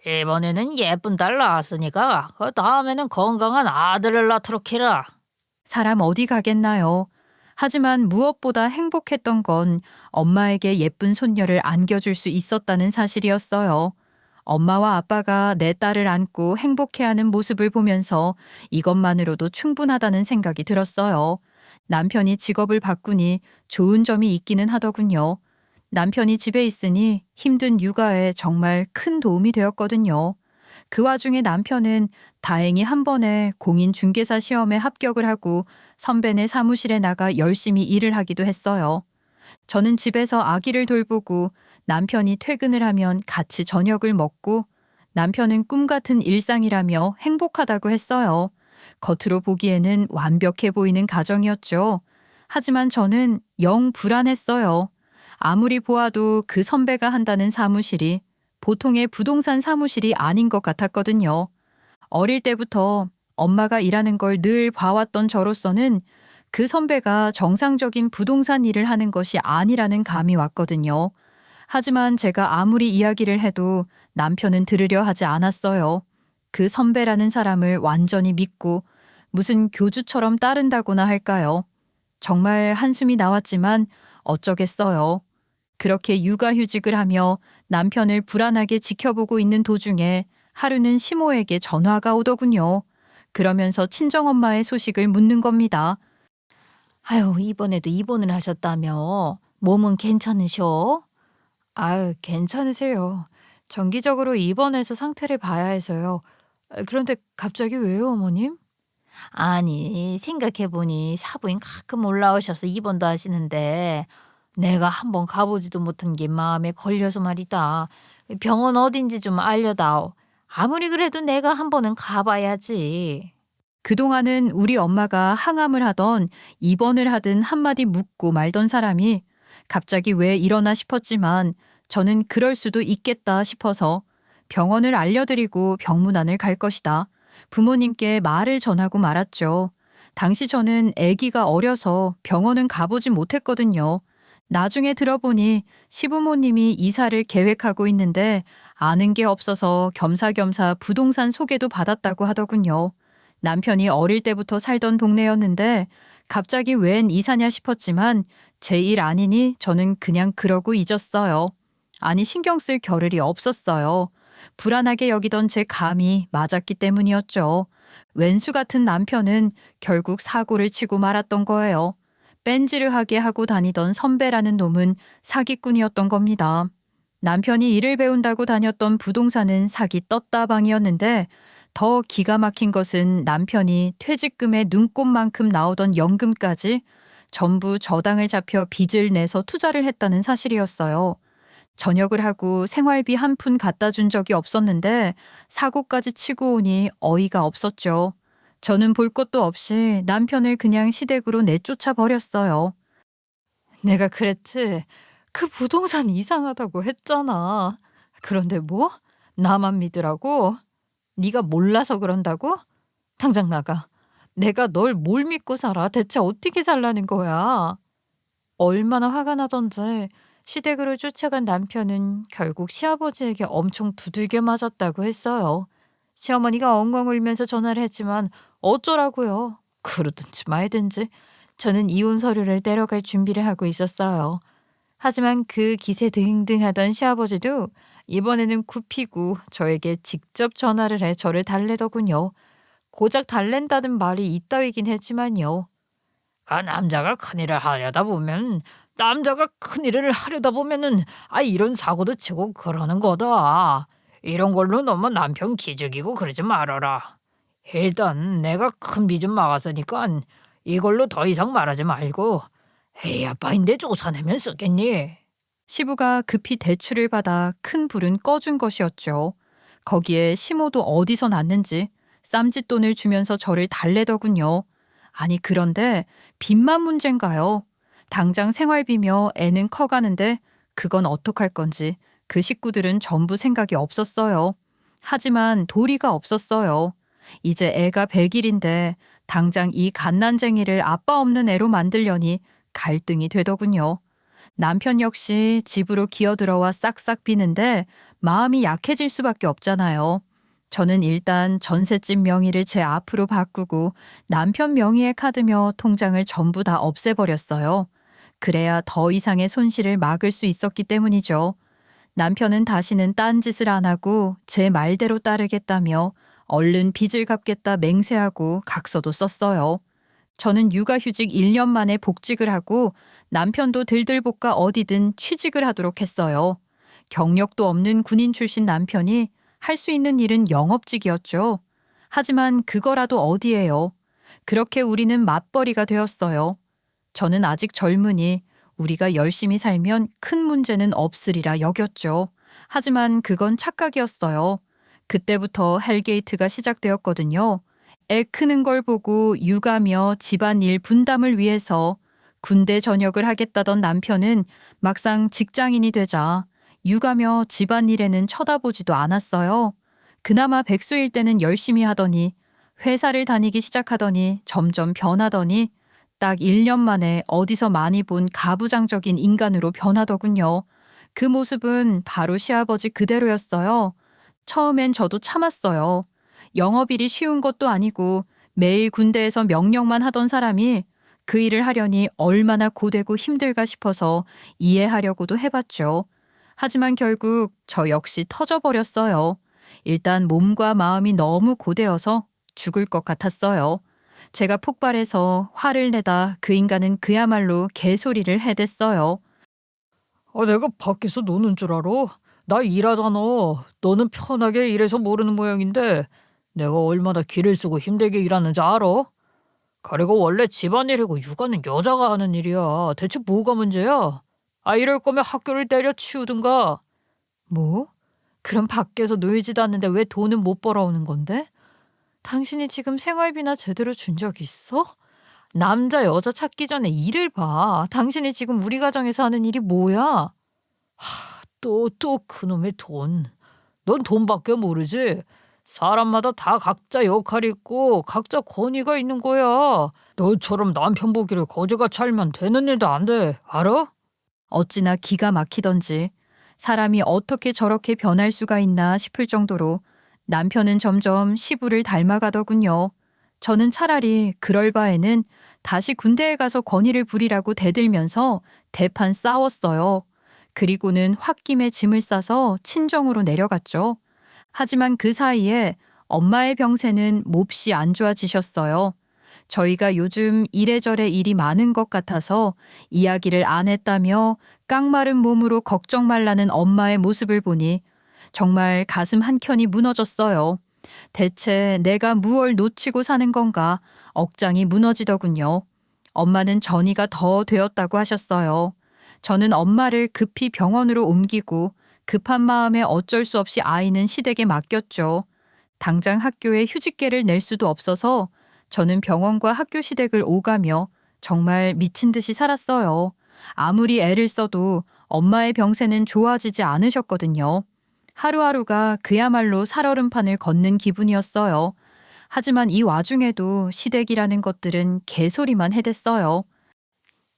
이번에는 예쁜 딸 낳았으니까 그 다음에는 건강한 아들을 낳도록 해라. 사람 어디 가겠나요? 하지만 무엇보다 행복했던 건 엄마에게 예쁜 손녀를 안겨줄 수 있었다는 사실이었어요. 엄마와 아빠가 내 딸을 안고 행복해하는 모습을 보면서 이것만으로도 충분하다는 생각이 들었어요. 남편이 직업을 바꾸니 좋은 점이 있기는 하더군요. 남편이 집에 있으니 힘든 육아에 정말 큰 도움이 되었거든요. 그 와중에 남편은 다행히 한 번에 공인중개사 시험에 합격을 하고 선배네 사무실에 나가 열심히 일을 하기도 했어요. 저는 집에서 아기를 돌보고 남편이 퇴근을 하면 같이 저녁을 먹고 남편은 꿈 같은 일상이라며 행복하다고 했어요. 겉으로 보기에는 완벽해 보이는 가정이었죠. 하지만 저는 영 불안했어요. 아무리 보아도 그 선배가 한다는 사무실이 보통의 부동산 사무실이 아닌 것 같았거든요. 어릴 때부터 엄마가 일하는 걸 늘 봐왔던 저로서는 그 선배가 정상적인 부동산 일을 하는 것이 아니라는 감이 왔거든요. 하지만 제가 아무리 이야기를 해도 남편은 들으려 하지 않았어요. 그 선배라는 사람을 완전히 믿고 무슨 교주처럼 따른다고나 할까요? 정말 한숨이 나왔지만 어쩌겠어요. 그렇게 육아휴직을 하며 남편을 불안하게 지켜보고 있는 도중에 하루는 시모에게 전화가 오더군요. 그러면서 친정엄마의 소식을 묻는 겁니다. 아유, 이번에도 입원을 하셨다며. 몸은 괜찮으셔? 아유, 괜찮으세요. 정기적으로 입원해서 상태를 봐야 해서요. 그런데 갑자기 왜요, 어머님? 아니, 생각해보니 사부인 가끔 올라오셔서 입원도 하시는데 내가 한번 가보지도 못한 게 마음에 걸려서 말이다. 병원 어딘지 좀 알려다오. 아무리 그래도 내가 한 번은 가봐야지. 그동안은 우리 엄마가 항암을 하던 입원을 하든 한마디 묻고 말던 사람이 갑자기 왜 이러나 싶었지만 저는 그럴 수도 있겠다 싶어서 병원을 알려드리고 병문안을 갈 것이다. 부모님께 말을 전하고 말았죠. 당시 저는 아기가 어려서 병원은 가보지 못했거든요. 나중에 들어보니 시부모님이 이사를 계획하고 있는데 아는 게 없어서 겸사겸사 부동산 소개도 받았다고 하더군요. 남편이 어릴 때부터 살던 동네였는데 갑자기 웬 이사냐 싶었지만 제 일 아니니 저는 그냥 그러고 잊었어요. 아니 신경 쓸 겨를이 없었어요. 불안하게 여기던 제 감이 맞았기 때문이었죠. 왼수 같은 남편은 결국 사고를 치고 말았던 거예요. 뺀지르하게 하고 다니던 선배라는 놈은 사기꾼이었던 겁니다. 남편이 일을 배운다고 다녔던 부동산은 사기 떴다방이었는데 더 기가 막힌 것은 남편이 퇴직금의 눈꼽만큼 나오던 연금까지 전부 저당을 잡혀 빚을 내서 투자를 했다는 사실이었어요. 전역을 하고 생활비 한 푼 갖다 준 적이 없었는데 사고까지 치고 오니 어이가 없었죠. 저는 볼 것도 없이 남편을 그냥 시댁으로 내쫓아 버렸어요. 내가 그랬지. 그 부동산 이상하다고 했잖아. 그런데 뭐? 나만 믿으라고? 네가 몰라서 그런다고? 당장 나가. 내가 널 뭘 믿고 살아? 대체 어떻게 살라는 거야? 얼마나 화가 나던지 시댁으로 쫓아간 남편은 결국 시아버지에게 엄청 두들겨 맞았다고 했어요. 시어머니가 엉엉 울면서 전화를 했지만 어쩌라고요. 그러든지 말든지 저는 이혼 서류를 떼러갈 준비를 하고 있었어요. 하지만 그 기세등등하던 시아버지도 이번에는 굽히고 저에게 직접 전화를 해 저를 달래더군요. 고작 달랜다는 말이 이따위긴 했지만요. 그 남자가 큰일을 하려다 보면 이런 사고도 치고 그러는 거다. 이런 걸로 너무 남편 기죽이고 그러지 말아라. 일단 내가 큰 빚은 막았으니까 이걸로 더 이상 말하지 말고 애 아빠인데 쫓아내면 쓰겠니? 시부가 급히 대출을 받아 큰 불은 꺼준 것이었죠. 거기에 시모도 어디서 났는지 쌈짓돈을 주면서 저를 달래더군요. 아니 그런데 빚만 문제인가요? 당장 생활비며 애는 커가는데 그건 어떡할 건지 그 식구들은 전부 생각이 없었어요. 하지만 도리가 없었어요. 이제 애가 100일인데 당장 이 갓난쟁이를 아빠 없는 애로 만들려니 갈등이 되더군요. 남편 역시 집으로 기어들어와 싹싹 비는데 마음이 약해질 수밖에 없잖아요. 저는 일단 전셋집 명의를 제 앞으로 바꾸고 남편 명의의 카드며 통장을 전부 다 없애버렸어요. 그래야 더 이상의 손실을 막을 수 있었기 때문이죠. 남편은 다시는 딴짓을 안 하고 제 말대로 따르겠다며 얼른 빚을 갚겠다 맹세하고 각서도 썼어요. 저는 육아휴직 1년 만에 복직을 하고 남편도 들들볶아 어디든 취직을 하도록 했어요. 경력도 없는 군인 출신 남편이 할 수 있는 일은 영업직이었죠. 하지만 그거라도 어디예요. 그렇게 우리는 맞벌이가 되었어요. 저는 아직 젊으니 우리가 열심히 살면 큰 문제는 없으리라 여겼죠. 하지만 그건 착각이었어요. 그때부터 헬게이트가 시작되었거든요. 애 크는 걸 보고 육아며 집안일 분담을 위해서 군대 전역을 하겠다던 남편은 막상 직장인이 되자 육아며 집안일에는 쳐다보지도 않았어요. 그나마 백수일 때는 열심히 하더니 회사를 다니기 시작하더니 점점 변하더니 딱 1년 만에 어디서 많이 본 가부장적인 인간으로 변하더군요. 그 모습은 바로 시아버지 그대로였어요. 처음엔 저도 참았어요. 영업일이 쉬운 것도 아니고 매일 군대에서 명령만 하던 사람이 그 일을 하려니 얼마나 고되고 힘들까 싶어서 이해하려고도 해봤죠. 하지만 결국 저 역시 터져버렸어요. 일단 몸과 마음이 너무 고되어서 죽을 것 같았어요. 제가 폭발해서 화를 내다 그 인간은 그야말로 개소리를 해댔어요. 내가 밖에서 노는 줄 알아? 나 일하잖아. 너는 편하게 일해서 모르는 모양인데 내가 얼마나 기를 쓰고 힘들게 일하는지 알아? 그리고 원래 집안일이고 육아는 여자가 하는 일이야. 대체 뭐가 문제야? 이럴 거면 학교를 때려치우든가. 뭐? 그럼 밖에서 놀지도 않는데 왜 돈은 못 벌어오는 건데? 당신이 지금 생활비나 제대로 준 적 있어? 남자 여자 찾기 전에 일을 봐. 당신이 지금 우리 가정에서 하는 일이 뭐야? 또 그놈의 돈. 넌 돈밖에 모르지? 사람마다 다 각자 역할이 있고 각자 권위가 있는 거야. 너처럼 남편 보기를 거지같이 알면 되는 일도 안 돼. 알아? 어찌나 기가 막히던지 사람이 어떻게 저렇게 변할 수가 있나 싶을 정도로 남편은 점점 시부를 닮아가더군요. 저는 차라리 그럴 바에는 다시 군대에 가서 권위를 부리라고 대들면서 대판 싸웠어요. 그리고는 홧김에 짐을 싸서 친정으로 내려갔죠. 하지만 그 사이에 엄마의 병세는 몹시 안 좋아지셨어요. 저희가 요즘 이래저래 일이 많은 것 같아서 이야기를 안 했다며 깡마른 몸으로 걱정 말라는 엄마의 모습을 보니 정말 가슴 한켠이 무너졌어요. 대체 내가 무얼 놓치고 사는 건가 억장이 무너지더군요. 엄마는 전이가 더 되었다고 하셨어요. 저는 엄마를 급히 병원으로 옮기고 급한 마음에 어쩔 수 없이 아이는 시댁에 맡겼죠. 당장 학교에 휴직계를 낼 수도 없어서 저는 병원과 학교 시댁을 오가며 정말 미친 듯이 살았어요. 아무리 애를 써도 엄마의 병세는 좋아지지 않으셨거든요. 하루하루가 그야말로 살얼음판을 걷는 기분이었어요. 하지만 이 와중에도 시댁이라는 것들은 개소리만 해댔어요.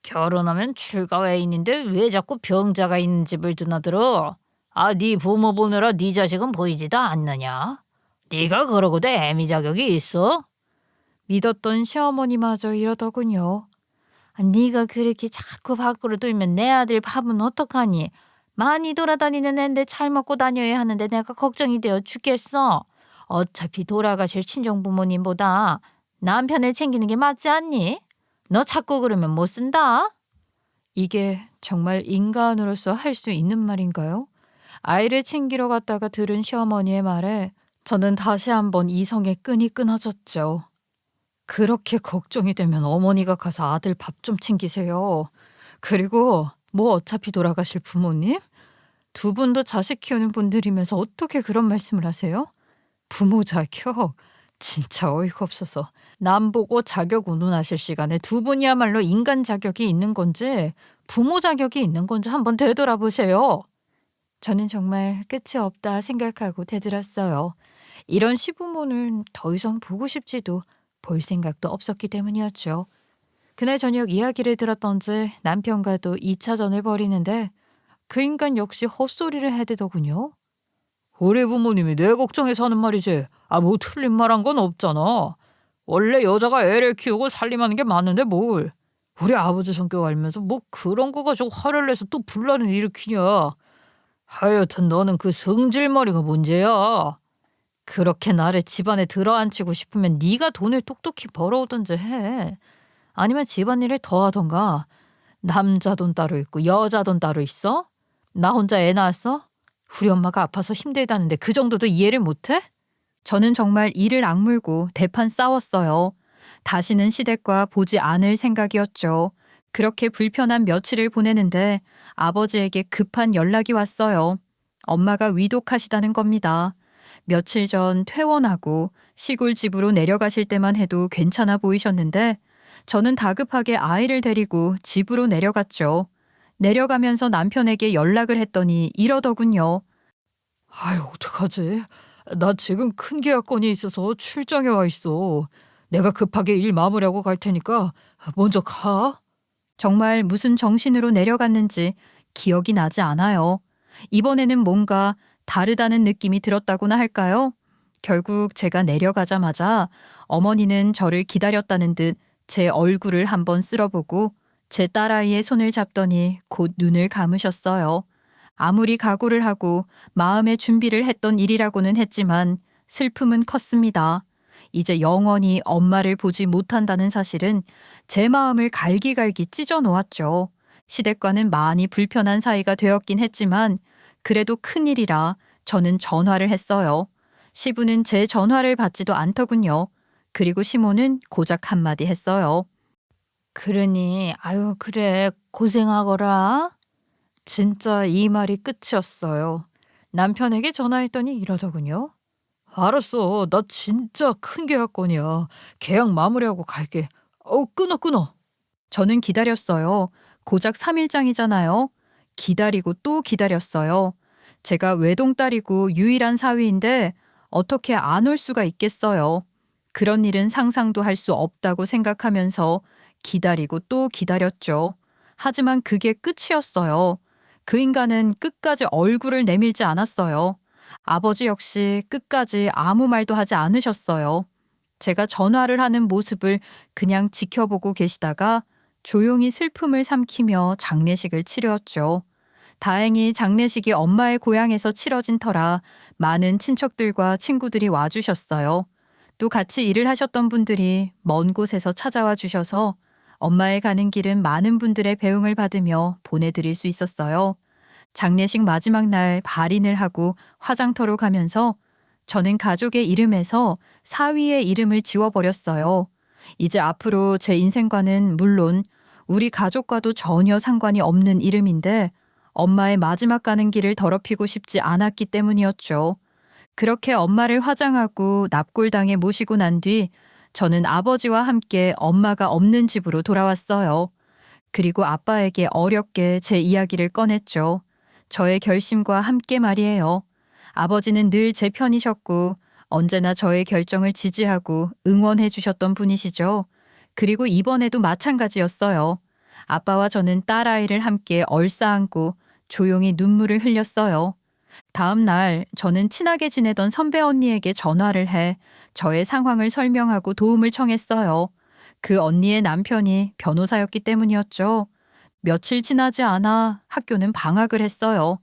결혼하면 출가외인인데 왜 자꾸 병자가 있는 집을 드나들어? 네 부모 보느라 네 자식은 보이지도 않느냐? 네가 그러고도 애미 자격이 있어? 믿었던 시어머니마저 이러더군요. 네가 그렇게 자꾸 밖으로 돌면 내 아들 밥은 어떡하니? 많이 돌아다니는 앤데 잘 먹고 다녀야 하는데 내가 걱정이 되어 죽겠어. 어차피 돌아가실 친정부모님보다 남편을 챙기는 게 맞지 않니? 너 자꾸 그러면 못 쓴다. 이게 정말 인간으로서 할 수 있는 말인가요? 아이를 챙기러 갔다가 들은 시어머니의 말에 저는 다시 한번 이성의 끈이 끊어졌죠. 그렇게 걱정이 되면 어머니가 가서 아들 밥 좀 챙기세요. 그리고 뭐 어차피 돌아가실 부모님? 두 분도 자식 키우는 분들이면서 어떻게 그런 말씀을 하세요? 부모 자격? 진짜 어이가 없어서. 남 보고 자격 운운하실 시간에 두 분이야말로 인간 자격이 있는 건지 부모 자격이 있는 건지 한번 되돌아보세요. 저는 정말 끝이 없다 생각하고 되들었어요. 이런 시부모는 더 이상 보고 싶지도 볼 생각도 없었기 때문이었죠. 그날 저녁 이야기를 들었던지 남편과도 2차전을 벌이는데 그 인간 역시 헛소리를 해대더군요. 우리 부모님이 내 걱정해서 하는 말이지. 뭐 틀린 말 한 건 없잖아. 원래 여자가 애를 키우고 살림하는 게 맞는데 뭘. 우리 아버지 성격 알면서 뭐 그런 거 가지고 화를 내서 또 분란을 일으키냐. 하여튼 너는 그 성질머리가 문제야. 그렇게 나를 집안에 들어앉히고 싶으면 네가 돈을 똑똑히 벌어오든지 해. 아니면 집안일을 더 하던가. 남자 돈 따로 있고 여자 돈 따로 있어? 나 혼자 애 낳았어? 우리 엄마가 아파서 힘들다는데 그 정도도 이해를 못해? 저는 정말 이를 악물고 대판 싸웠어요. 다시는 시댁과 보지 않을 생각이었죠. 그렇게 불편한 며칠을 보내는데 아버지에게 급한 연락이 왔어요. 엄마가 위독하시다는 겁니다. 며칠 전 퇴원하고 시골 집으로 내려가실 때만 해도 괜찮아 보이셨는데 저는 다급하게 아이를 데리고 집으로 내려갔죠. 내려가면서 남편에게 연락을 했더니 이러더군요. 아유, 어떡하지? 나 지금 큰 계약건이 있어서 출장에 와 있어. 내가 급하게 일 마무리하고 갈 테니까 먼저 가. 정말 무슨 정신으로 내려갔는지 기억이 나지 않아요. 이번에는 뭔가 다르다는 느낌이 들었다고나 할까요? 결국 제가 내려가자마자 어머니는 저를 기다렸다는 듯 제 얼굴을 한번 쓸어보고 제 딸아이의 손을 잡더니 곧 눈을 감으셨어요. 아무리 각오를 하고 마음의 준비를 했던 일이라고는 했지만 슬픔은 컸습니다. 이제 영원히 엄마를 보지 못한다는 사실은 제 마음을 갈기갈기 찢어 놓았죠. 시댁과는 많이 불편한 사이가 되었긴 했지만 그래도 큰일이라 저는 전화를 했어요. 시부는 제 전화를 받지도 않더군요. 그리고 시모는 고작 한마디 했어요. 그러니 아유 그래 고생하거라. 진짜 이 말이 끝이었어요. 남편에게 전화했더니 이러더군요. 알았어. 나 진짜 큰 계약건이야. 계약 마무리하고 갈게. 끊어. 저는 기다렸어요. 고작 3일장이잖아요. 기다리고 또 기다렸어요. 제가 외동딸이고 유일한 사위인데 어떻게 안 올 수가 있겠어요. 그런 일은 상상도 할 수 없다고 생각하면서 기다리고 또 기다렸죠. 하지만 그게 끝이었어요. 그 인간은 끝까지 얼굴을 내밀지 않았어요. 아버지 역시 끝까지 아무 말도 하지 않으셨어요. 제가 전화를 하는 모습을 그냥 지켜보고 계시다가 조용히 슬픔을 삼키며 장례식을 치르었죠. 다행히 장례식이 엄마의 고향에서 치러진 터라 많은 친척들과 친구들이 와주셨어요. 또 같이 일을 하셨던 분들이 먼 곳에서 찾아와 주셔서 엄마의 가는 길은 많은 분들의 배웅을 받으며 보내드릴 수 있었어요. 장례식 마지막 날 발인을 하고 화장터로 가면서 저는 가족의 이름에서 사위의 이름을 지워버렸어요. 이제 앞으로 제 인생과는 물론 우리 가족과도 전혀 상관이 없는 이름인데 엄마의 마지막 가는 길을 더럽히고 싶지 않았기 때문이었죠. 그렇게 엄마를 화장하고 납골당에 모시고 난 뒤 저는 아버지와 함께 엄마가 없는 집으로 돌아왔어요. 그리고 아빠에게 어렵게 제 이야기를 꺼냈죠. 저의 결심과 함께 말이에요. 아버지는 늘 제 편이셨고 언제나 저의 결정을 지지하고 응원해 주셨던 분이시죠. 그리고 이번에도 마찬가지였어요. 아빠와 저는 딸아이를 함께 얼싸안고 조용히 눈물을 흘렸어요. 다음 날 저는 친하게 지내던 선배 언니에게 전화를 해 저의 상황을 설명하고 도움을 청했어요. 그 언니의 남편이 변호사였기 때문이었죠. 며칠 지나지 않아 학교는 방학을 했어요.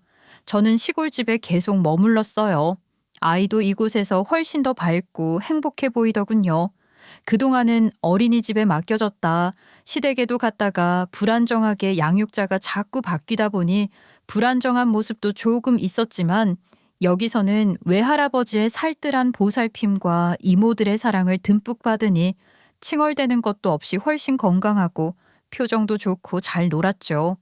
저는 시골집에 계속 머물렀어요. 아이도 이곳에서 훨씬 더 밝고 행복해 보이더군요. 그동안은 어린이집에 맡겨졌다 시댁에도 갔다가 불안정하게 양육자가 자꾸 바뀌다 보니 불안정한 모습도 조금 있었지만 여기서는 외할아버지의 살뜰한 보살핌과 이모들의 사랑을 듬뿍 받으니 칭얼대는 것도 없이 훨씬 건강하고 표정도 좋고 잘 놀았죠.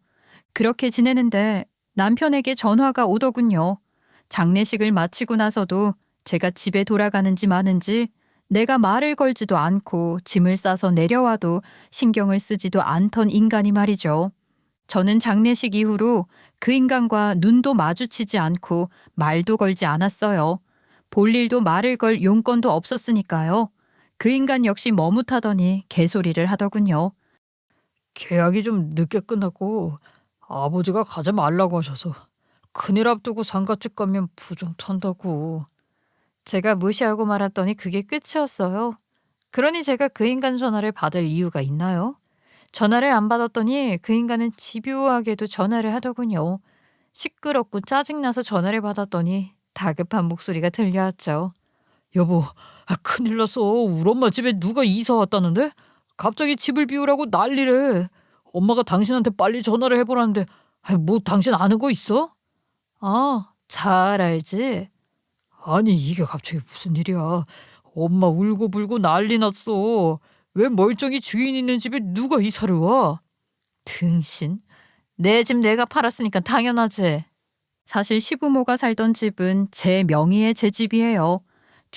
그렇게 지내는데 남편에게 전화가 오더군요. 장례식을 마치고 나서도 제가 집에 돌아가는지 마는지 내가 말을 걸지도 않고 짐을 싸서 내려와도 신경을 쓰지도 않던 인간이 말이죠. 저는 장례식 이후로 그 인간과 눈도 마주치지 않고 말도 걸지 않았어요. 볼 일도 말을 걸 용건도 없었으니까요. 그 인간 역시 머뭇하더니 개소리를 하더군요. 계약이 좀 늦게 끝났고 아버지가 가지 말라고 하셔서 큰일 앞두고 상가집 가면 부정 탄다고. 제가 무시하고 말았더니 그게 끝이었어요. 그러니 제가 그 인간 전화를 받을 이유가 있나요? 전화를 안 받았더니 그 인간은 집요하게도 전화를 하더군요. 시끄럽고 짜증나서 전화를 받았더니 다급한 목소리가 들려왔죠. 여보, 큰일 났어. 우리 엄마 집에 누가 이사 왔다는데? 갑자기 집을 비우라고 난리래. 엄마가 당신한테 빨리 전화를 해보라는데 뭐 당신 아는 거 있어? 잘 알지? 아니 이게 갑자기 무슨 일이야. 엄마 울고불고 난리 났어. 왜 멀쩡히 주인 있는 집에 누가 이사를 와? 등신? 내 집 내가 팔았으니까 당연하지. 사실 시부모가 살던 집은 제 명의의 제 집이에요.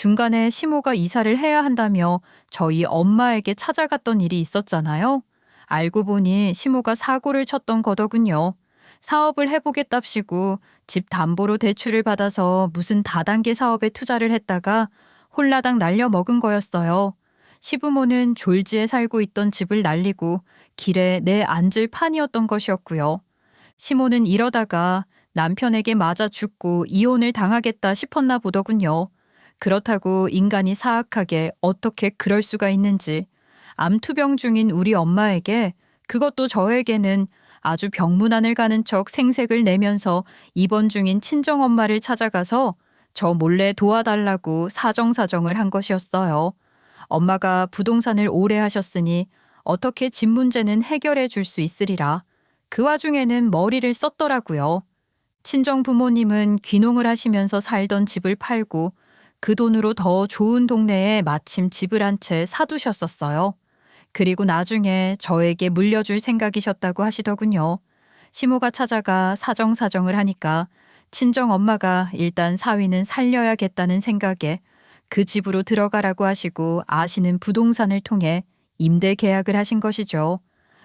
중간에 시모가 이사를 해야 한다며 저희 엄마에게 찾아갔던 일이 있었잖아요. 알고 보니 시모가 사고를 쳤던 거더군요. 사업을 해보겠답시고 집 담보로 대출을 받아서 무슨 다단계 사업에 투자를 했다가 홀라당 날려먹은 거였어요. 시부모는 졸지에 살고 있던 집을 날리고 길에 내 앉을 판이었던 것이었고요. 시모는 이러다가 남편에게 맞아 죽고 이혼을 당하겠다 싶었나 보더군요. 그렇다고 인간이 사악하게 어떻게 그럴 수가 있는지 암투병 중인 우리 엄마에게, 그것도 저에게는 아주 병문안을 가는 척 생색을 내면서 입원 중인 친정엄마를 찾아가서 저 몰래 도와달라고 사정사정을 한 것이었어요. 엄마가 부동산을 오래 하셨으니 어떻게 집 문제는 해결해 줄 수 있으리라. 그 와중에는 머리를 썼더라고요. 친정 부모님은 귀농을 하시면서 살던 집을 팔고 그 돈으로 더 좋은 동네에 마침 집을 한 채 사두셨었어요. 그리고 나중에 저에게 물려줄 생각이셨다고 하시더군요. 시모가 찾아가 사정사정을 하니까 친정 엄마가 일단 사위는 살려야겠다는 생각에 그 집으로 들어가라고 하시고 아시는 부동산을 통해 임대 계약을 하신 것이죠.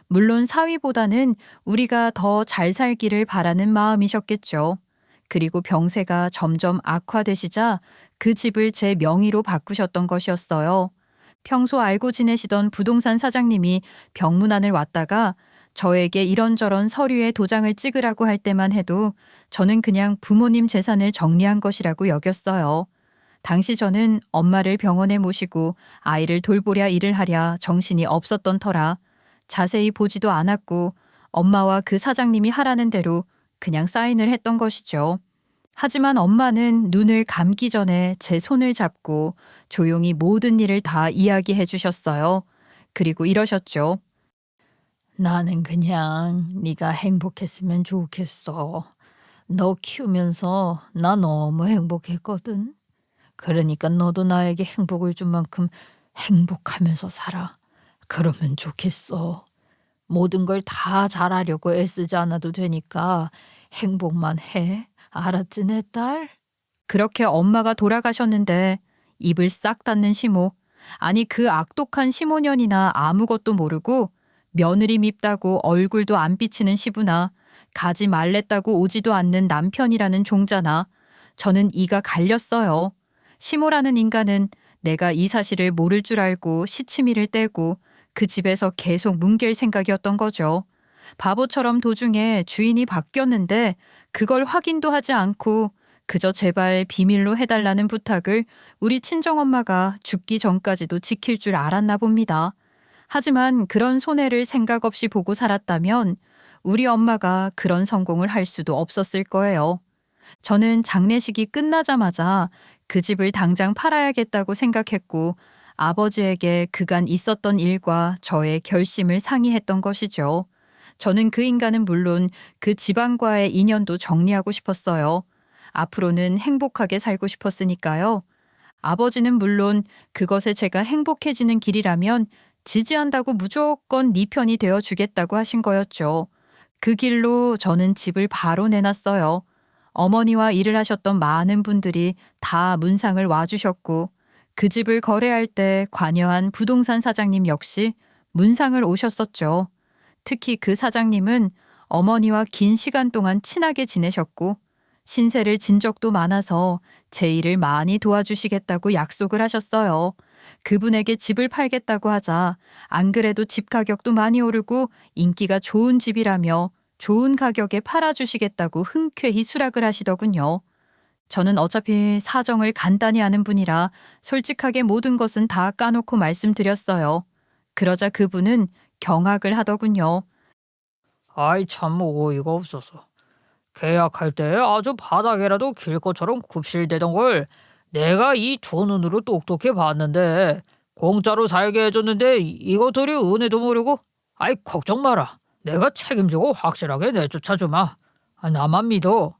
물론 사위보다는 우리가 더 잘 살기를 바라는 마음이셨겠죠. 그리고 병세가 점점 악화되시자 그 집을 제 명의로 바꾸셨던 것이었어요. 평소 알고 지내시던 부동산 사장님이 병문안을 왔다가 저에게 이런저런 서류에 도장을 찍으라고 할 때만 해도 저는 그냥 부모님 재산을 정리한 것이라고 여겼어요. 당시 저는 엄마를 병원에 모시고 아이를 돌보랴 일을 하랴 정신이 없었던 터라 자세히 보지도 않았고 엄마와 그 사장님이 하라는 대로 그냥 사인을 했던 것이죠. 하지만 엄마는 눈을 감기 전에 제 손을 잡고 조용히 모든 일을 다 이야기해 주셨어요. 그리고 이러셨죠. 나는 그냥 네가 행복했으면 좋겠어. 너 키우면서 나 너무 행복했거든. 그러니까 너도 나에게 행복을 준 만큼 행복하면서 살아. 그러면 좋겠어. 모든 걸 다 잘하려고 애쓰지 않아도 되니까 행복만 해. 알았지, 내 딸? 그렇게 엄마가 돌아가셨는데 입을 싹 닫는 시모. 아니 그 악독한 시모년이나 아무것도 모르고 며느리 밉다고 얼굴도 안 비치는 시부나 가지 말랬다고 오지도 않는 남편이라는 종자나 저는 이가 갈렸어요. 시모라는 인간은 내가 이 사실을 모를 줄 알고 시치미를 떼고 그 집에서 계속 뭉갤 생각이었던 거죠. 바보처럼 도중에 주인이 바뀌었는데 그걸 확인도 하지 않고 그저 제발 비밀로 해달라는 부탁을 우리 친정엄마가 죽기 전까지도 지킬 줄 알았나 봅니다. 하지만 그런 손해를 생각 없이 보고 살았다면 우리 엄마가 그런 성공을 할 수도 없었을 거예요. 저는 장례식이 끝나자마자 그 집을 당장 팔아야겠다고 생각했고 아버지에게 그간 있었던 일과 저의 결심을 상의했던 것이죠. 저는 그 인간은 물론 그 집안과의 인연도 정리하고 싶었어요. 앞으로는 행복하게 살고 싶었으니까요. 아버지는 물론 그것에 제가 행복해지는 길이라면 지지한다고 무조건 네 편이 되어 주겠다고 하신 거였죠. 그 길로 저는 집을 바로 내놨어요. 어머니와 일을 하셨던 많은 분들이 다 문상을 와주셨고 그 집을 거래할 때 관여한 부동산 사장님 역시 문상을 오셨었죠. 특히 그 사장님은 어머니와 긴 시간 동안 친하게 지내셨고 신세를 진 적도 많아서 제 일을 많이 도와주시겠다고 약속을 하셨어요. 그분에게 집을 팔겠다고 하자 안 그래도 집 가격도 많이 오르고 인기가 좋은 집이라며 좋은 가격에 팔아주시겠다고 흔쾌히 수락을 하시더군요. 저는 어차피 사정을 간단히 아는 분이라 솔직하게 모든 것은 다 까놓고 말씀드렸어요. 그러자 그분은 경악을 하더군요. 아이 참 어이가 없어서. 계약할 때 아주 바닥이라도 길 것처럼 굽실대던 걸 내가 이 두 눈으로 똑똑히 봤는데 공짜로 살게 해줬는데 이것들이 은혜도 모르고 아이 걱정 마라. 내가 책임지고 확실하게 내쫓아주마. 나만 믿어.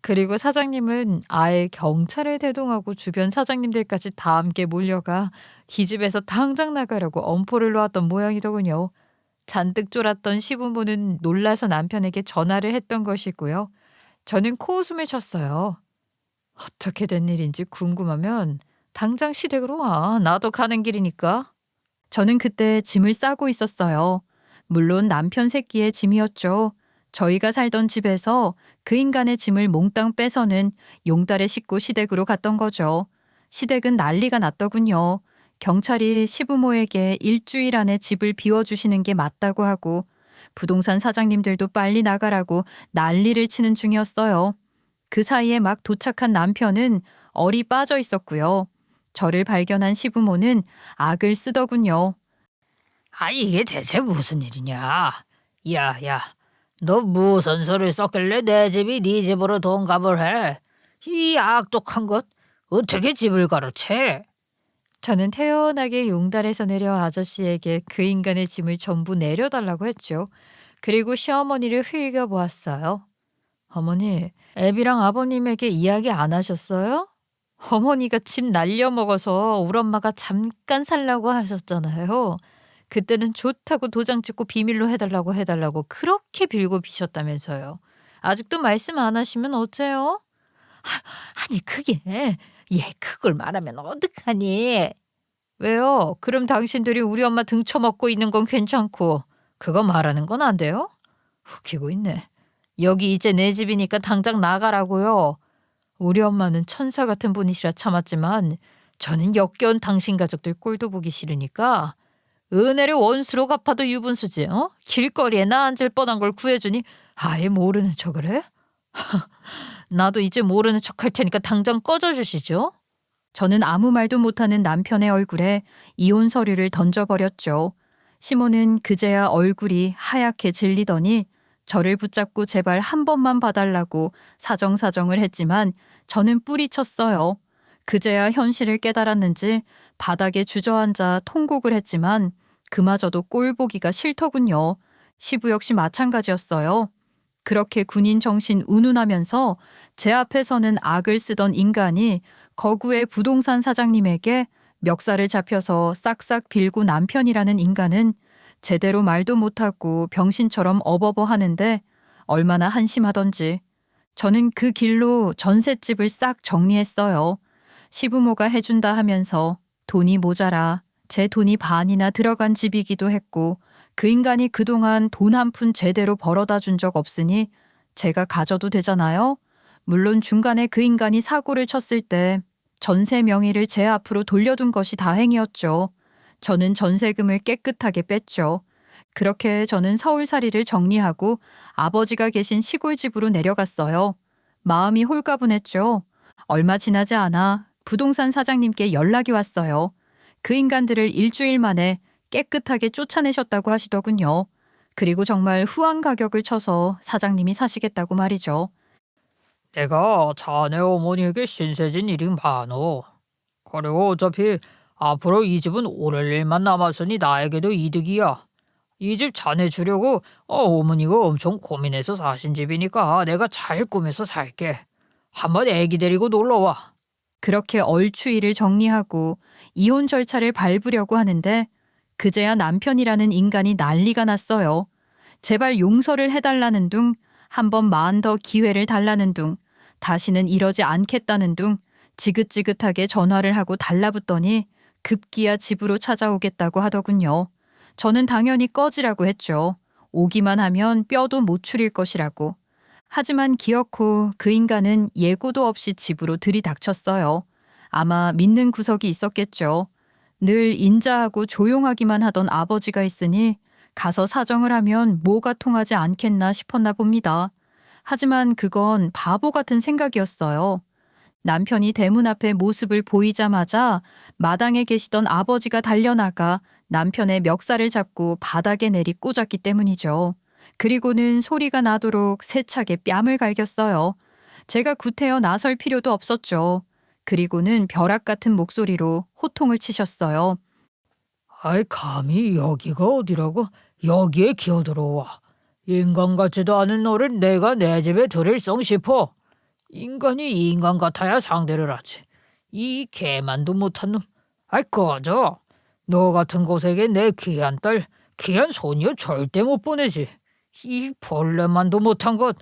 그리고 사장님은 아예 경찰을 대동하고 주변 사장님들까지 다 함께 몰려가 이 집에서 당장 나가려고 엄포를 놓았던 모양이더군요. 잔뜩 쫄았던 시부모는 놀라서 남편에게 전화를 했던 것이고요. 저는 코웃음을 쳤어요. 어떻게 된 일인지 궁금하면 당장 시댁으로 와. 나도 가는 길이니까. 저는 그때 짐을 싸고 있었어요. 물론 남편 새끼의 짐이었죠. 저희가 살던 집에서 그 인간의 짐을 몽땅 빼서는 용달에 싣고 시댁으로 갔던 거죠. 시댁은 난리가 났더군요. 경찰이 시부모에게 일주일 안에 집을 비워주시는 게 맞다고 하고 부동산 사장님들도 빨리 나가라고 난리를 치는 중이었어요. 그 사이에 막 도착한 남편은 얼이 빠져 있었고요. 저를 발견한 시부모는 악을 쓰더군요. 아, 이게 대체 무슨 일이냐? 야, 너 무슨 소리를 썼길래 내 집이 네 집으로 동갑을 해? 이 악독한 것, 어떻게 집을 가로채? 저는 태연하게 용달에서 내려 아저씨에게 그 인간의 짐을 전부 내려달라고 했죠. 그리고 시어머니를 흘겨보았어요. 어머니, 애비랑 아버님에게 이야기 안 하셨어요? 어머니가 집 날려먹어서 우리 엄마가 잠깐 살라고 하셨잖아요. 그때는 좋다고 도장 찍고 비밀로 해달라고 그렇게 빌고 비셨다면서요. 아직도 말씀 안 하시면 어째요? 아니 그게 얘 그걸 말하면 어떡하니? 왜요? 그럼 당신들이 우리 엄마 등쳐먹고 있는 건 괜찮고 그거 말하는 건 안 돼요? 웃기고 있네. 여기 이제 내 집이니까 당장 나가라고요. 우리 엄마는 천사 같은 분이시라 참았지만 저는 역겨운 당신 가족들 꼴도 보기 싫으니까 은혜를 원수로 갚아도 유분수지. 길거리에 나 앉을 뻔한 걸 구해주니 아예 모르는 척을 해? 나도 이제 모르는 척 할 테니까 당장 꺼져주시죠. 저는 아무 말도 못하는 남편의 얼굴에 이혼 서류를 던져버렸죠. 시모는 그제야 얼굴이 하얗게 질리더니 저를 붙잡고 제발 한 번만 봐달라고 사정사정을 했지만 저는 뿌리쳤어요. 그제야 현실을 깨달았는지 바닥에 주저앉아 통곡을 했지만 그마저도 꼴 보기가 싫더군요. 시부 역시 마찬가지였어요. 그렇게 군인 정신 운운하면서 제 앞에서는 악을 쓰던 인간이 거구의 부동산 사장님에게 멱살을 잡혀서 싹싹 빌고 남편이라는 인간은 제대로 말도 못하고 병신처럼 어버버 하는데 얼마나 한심하던지. 저는 그 길로 전셋집을 싹 정리했어요. 시부모가 해준다 하면서 돈이 모자라 제 돈이 반이나 들어간 집이기도 했고 그 인간이 그동안 돈 한 푼 제대로 벌어다 준 적 없으니 제가 가져도 되잖아요. 물론 중간에 그 인간이 사고를 쳤을 때 전세 명의를 제 앞으로 돌려둔 것이 다행이었죠. 저는 전세금을 깨끗하게 뺐죠. 그렇게 저는 서울살이를 정리하고 아버지가 계신 시골집으로 내려갔어요. 마음이 홀가분했죠. 얼마 지나지 않아 부동산 사장님께 연락이 왔어요. 그 인간들을 일주일 만에 깨끗하게 쫓아내셨다고 하시더군요. 그리고 정말 후한 가격을 쳐서 사장님이 사시겠다고 말이죠. 내가 자네 어머니에게 신세진 일이 많어. 그리고 어차피 앞으로 이 집은 오를 일만 남았으니 나에게도 이득이야. 이 집 자네 주려고 어머니가 엄청 고민해서 사신 집이니까 내가 잘 꾸며서 살게. 한번 애기 데리고 놀러와. 그렇게 얼추일을 정리하고 이혼 절차를 밟으려고 하는데 그제야 남편이라는 인간이 난리가 났어요. 제발 용서를 해달라는 둥, 한 번만 더 기회를 달라는 둥, 다시는 이러지 않겠다는 둥 지긋지긋하게 전화를 하고 달라붙더니 급기야 집으로 찾아오겠다고 하더군요. 저는 당연히 꺼지라고 했죠. 오기만 하면 뼈도 못 추릴 것이라고. 하지만 기어코 그 인간은 예고도 없이 집으로 들이닥쳤어요. 아마 믿는 구석이 있었겠죠. 늘 인자하고 조용하기만 하던 아버지가 있으니 가서 사정을 하면 뭐가 통하지 않겠나 싶었나 봅니다. 하지만 그건 바보 같은 생각이었어요. 남편이 대문 앞에 모습을 보이자마자 마당에 계시던 아버지가 달려나가 남편의 멱살을 잡고 바닥에 내리 꽂았기 때문이죠. 그리고는 소리가 나도록 세차게 뺨을 갈겼어요. 제가 구태여 나설 필요도 없었죠. 그리고는 벼락 같은 목소리로 호통을 치셨어요. 아이 감히 여기가 어디라고 여기에 기어들어와. 인간 같지도 않은 너를 내가 내 집에 들일성 싶어. 인간이 인간 같아야 상대를 하지. 이 개만도 못한 놈. 아이 꺼져. 너 같은 곳에게 내 귀한 딸, 귀한 소녀 절대 못 보내지. 이 벌레만도 못한 것.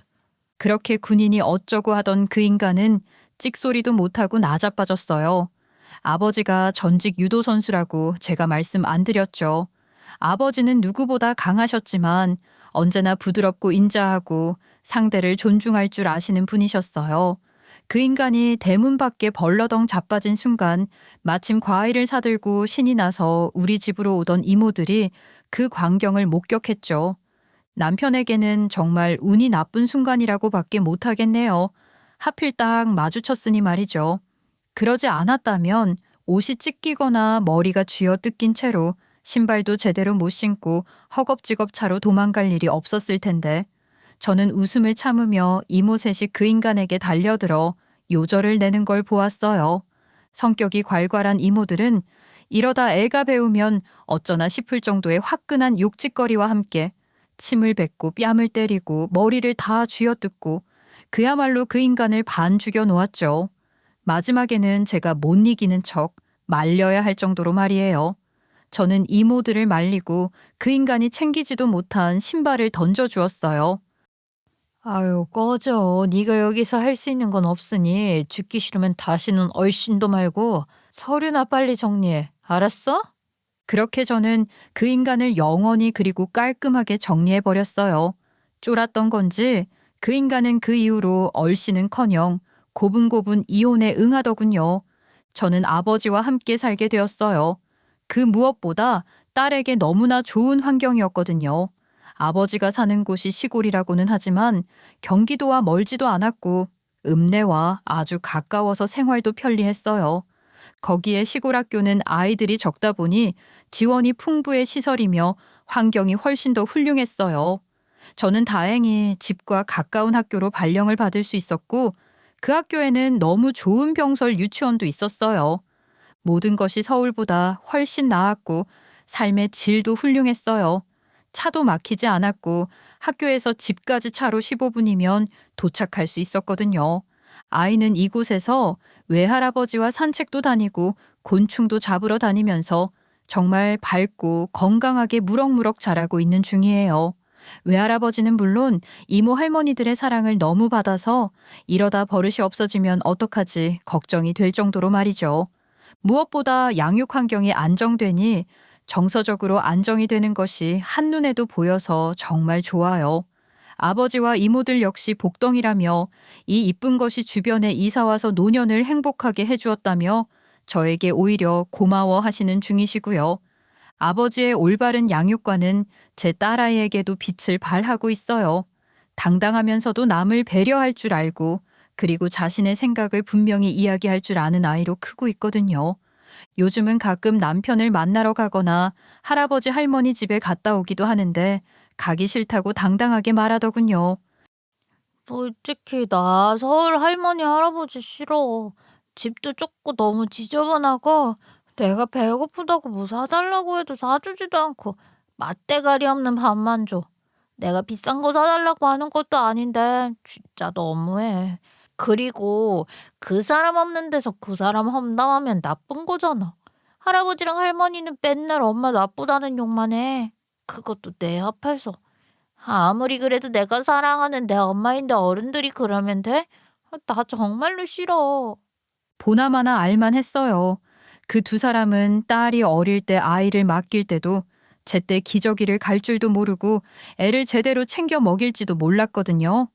그렇게 군인이 어쩌고 하던 그 인간은 찍소리도 못하고 나자빠졌어요. 아버지가 전직 유도 선수라고 제가 말씀 안 드렸죠. 아버지는 누구보다 강하셨지만 언제나 부드럽고 인자하고 상대를 존중할 줄 아시는 분이셨어요. 그 인간이 대문 밖에 벌러덩 자빠진 순간 마침 과일을 사들고 신이 나서 우리 집으로 오던 이모들이 그 광경을 목격했죠. 남편에게는 정말 운이 나쁜 순간이라고밖에 못하겠네요. 하필 딱 마주쳤으니 말이죠. 그러지 않았다면 옷이 찢기거나 머리가 쥐어 뜯긴 채로 신발도 제대로 못 신고 허겁지겁 차로 도망갈 일이 없었을 텐데 저는 웃음을 참으며 이모 셋이 그 인간에게 달려들어 요절을 내는 걸 보았어요. 성격이 괄괄한 이모들은 이러다 애가 배우면 어쩌나 싶을 정도의 화끈한 욕짓거리와 함께 침을 뱉고 뺨을 때리고 머리를 다 쥐어뜯고 그야말로 그 인간을 반 죽여 놓았죠. 마지막에는 제가 못 이기는 척 말려야 할 정도로 말이에요. 저는 이모들을 말리고 그 인간이 챙기지도 못한 신발을 던져주었어요. 아유 꺼져. 네가 여기서 할 수 있는 건 없으니 죽기 싫으면 다시는 얼씬도 말고 서류나 빨리 정리해. 알았어? 그렇게 저는 그 인간을 영원히 그리고 깔끔하게 정리해버렸어요. 쫄았던 건지 그 인간은 그 이후로 얼씬은커녕 고분고분 이혼에 응하더군요. 저는 아버지와 함께 살게 되었어요. 그 무엇보다 딸에게 너무나 좋은 환경이었거든요. 아버지가 사는 곳이 시골이라고는 하지만 경기도와 멀지도 않았고 읍내와 아주 가까워서 생활도 편리했어요. 거기에 시골 학교는 아이들이 적다 보니 지원이 풍부의 시설이며 환경이 훨씬 더 훌륭했어요. 저는 다행히 집과 가까운 학교로 발령을 받을 수 있었고 그 학교에는 너무 좋은 병설 유치원도 있었어요. 모든 것이 서울보다 훨씬 나았고 삶의 질도 훌륭했어요. 차도 막히지 않았고 학교에서 집까지 차로 15분이면 도착할 수 있었거든요. 아이는 이곳에서 외할아버지와 산책도 다니고 곤충도 잡으러 다니면서 정말 밝고 건강하게 무럭무럭 자라고 있는 중이에요. 외할아버지는 물론 이모 할머니들의 사랑을 너무 받아서 이러다 버릇이 없어지면 어떡하지 걱정이 될 정도로 말이죠. 무엇보다 양육 환경이 안정되니 정서적으로 안정이 되는 것이 한눈에도 보여서 정말 좋아요. 아버지와 이모들 역시 복덩이라며 이 이쁜 것이 주변에 이사와서 노년을 행복하게 해주었다며 저에게 오히려 고마워하시는 중이시고요. 아버지의 올바른 양육관은 제 딸아이에게도 빛을 발하고 있어요. 당당하면서도 남을 배려할 줄 알고 그리고 자신의 생각을 분명히 이야기할 줄 아는 아이로 크고 있거든요. 요즘은 가끔 남편을 만나러 가거나 할아버지 할머니 집에 갔다 오기도 하는데 가기 싫다고 당당하게 말하더군요. 솔직히 나 서울 할머니 할아버지 싫어. 집도 좁고 너무 지저분하고 내가 배고프다고 뭐 사달라고 해도 사주지도 않고 맛대가리 없는 밥만 줘. 내가 비싼 거 사달라고 하는 것도 아닌데 진짜 너무해. 그리고 그 사람 없는 데서 그 사람 험담하면 나쁜 거잖아. 할아버지랑 할머니는 맨날 엄마 나쁘다는 욕만 해. 그것도 내 앞에서. 아무리 그래도 내가 사랑하는 내 엄마인데 어른들이 그러면 돼? 나 정말로 싫어. 보나마나 알만 했어요. 그 두 사람은 딸이 어릴 때 아이를 맡길 때도 제때 기저귀를 갈 줄도 모르고 애를 제대로 챙겨 먹일지도 몰랐거든요.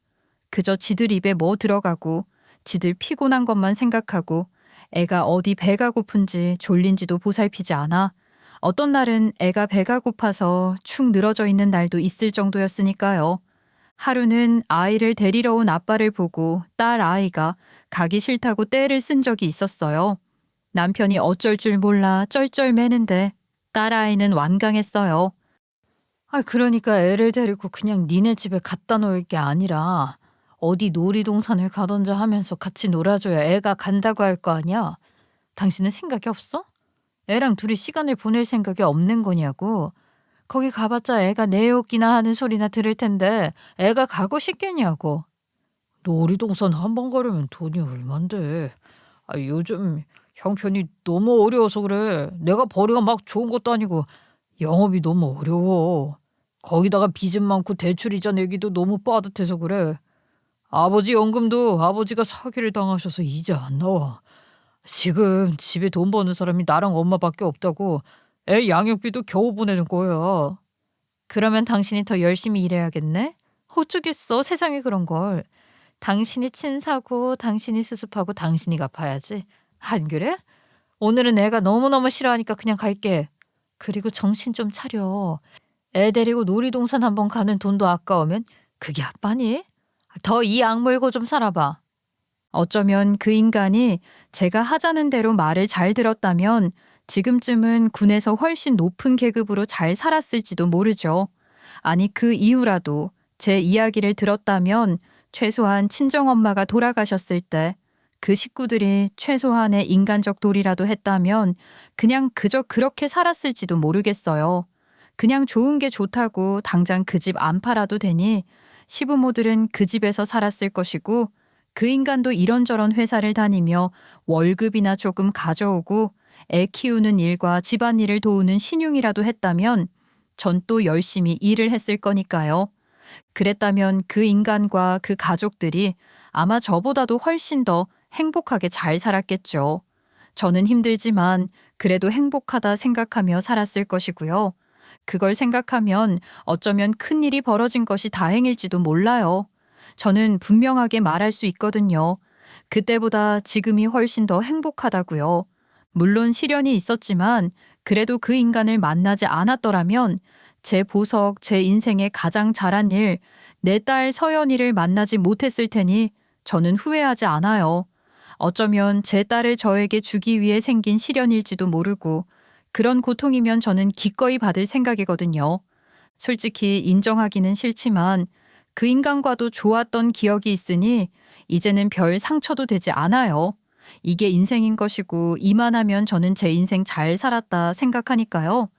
그저 지들 입에 뭐 들어가고 지들 피곤한 것만 생각하고 애가 어디 배가 고픈지 졸린지도 보살피지 않아. 어떤 날은 애가 배가 고파서 축 늘어져 있는 날도 있을 정도였으니까요. 하루는 아이를 데리러 온 아빠를 보고 딸 아이가 가기 싫다고 떼를 쓴 적이 있었어요. 남편이 어쩔 줄 몰라 쩔쩔매는데 딸 아이는 완강했어요. 그러니까 애를 데리고 그냥 니네 집에 갖다 놓을 게 아니라 어디 놀이동산을 가던자 하면서 같이 놀아줘야 애가 간다고 할 거 아니야. 당신은 생각이 없어? 애랑 둘이 시간을 보낼 생각이 없는 거냐고. 거기 가봤자 애가 내 욕이나 하는 소리나 들을 텐데 애가 가고 싶겠냐고. 놀이동산 한 번 가려면 돈이 얼만데. 요즘 형편이 너무 어려워서 그래. 내가 벌이가 막 좋은 것도 아니고 영업이 너무 어려워. 거기다가 빚은 많고 대출 이자 내기도 너무 빠듯해서 그래. 아버지 연금도 아버지가 사기를 당하셔서 이자 안 나와. 지금 집에 돈 버는 사람이 나랑 엄마밖에 없다고 애 양육비도 겨우 보내는 거야. 그러면 당신이 더 열심히 일해야겠네? 어쩌겠어, 세상에 그런 걸. 당신이 친 사고, 당신이 수습하고 당신이 갚아야지. 안 그래? 오늘은 애가 너무너무 싫어하니까 그냥 갈게. 그리고 정신 좀 차려. 애 데리고 놀이동산 한번 가는 돈도 아까우면 그게 아빠니? 더 이 악물고 좀 살아봐. 어쩌면 그 인간이 제가 하자는 대로 말을 잘 들었다면 지금쯤은 군에서 훨씬 높은 계급으로 잘 살았을지도 모르죠. 아니 그 이후라도 제 이야기를 들었다면 최소한 친정엄마가 돌아가셨을 때 그 식구들이 최소한의 인간적 도리라도 했다면 그냥 그저 그렇게 살았을지도 모르겠어요. 그냥 좋은 게 좋다고 당장 그 집 안 팔아도 되니 시부모들은 그 집에서 살았을 것이고 그 인간도 이런저런 회사를 다니며 월급이나 조금 가져오고 애 키우는 일과 집안일을 도우는 신용이라도 했다면 전 또 열심히 일을 했을 거니까요. 그랬다면 그 인간과 그 가족들이 아마 저보다도 훨씬 더 행복하게 잘 살았겠죠. 저는 힘들지만 그래도 행복하다 생각하며 살았을 것이고요. 그걸 생각하면 어쩌면 큰일이 벌어진 것이 다행일지도 몰라요. 저는 분명하게 말할 수 있거든요. 그때보다 지금이 훨씬 더 행복하다고요. 물론 시련이 있었지만 그래도 그 인간을 만나지 않았더라면 제 보석, 제 인생의 가장 잘한 일, 내 딸 서연이를 만나지 못했을 테니 저는 후회하지 않아요. 어쩌면 제 딸을 저에게 주기 위해 생긴 시련일지도 모르고 그런 고통이면 저는 기꺼이 받을 생각이거든요. 솔직히 인정하기는 싫지만 그 인간과도 좋았던 기억이 있으니 이제는 별 상처도 되지 않아요. 이게 인생인 것이고 이만하면 저는 제 인생 잘 살았다 생각하니까요.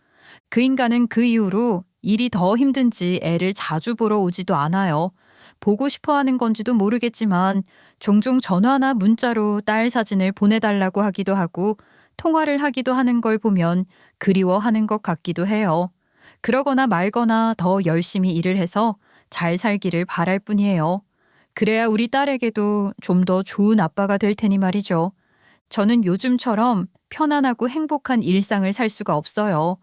그 인간은 그 이후로 일이 더 힘든지 애를 자주 보러 오지도 않아요. 보고 싶어 하는 건지도 모르겠지만 종종 전화나 문자로 딸 사진을 보내달라고 하기도 하고 통화를 하기도 하는 걸 보면 그리워하는 것 같기도 해요. 그러거나 말거나 더 열심히 일을 해서 잘 살기를 바랄 뿐이에요. 그래야 우리 딸에게도 좀 더 좋은 아빠가 될 테니 말이죠. 저는 요즘처럼 편안하고 행복한 일상을 살 수가 없어요.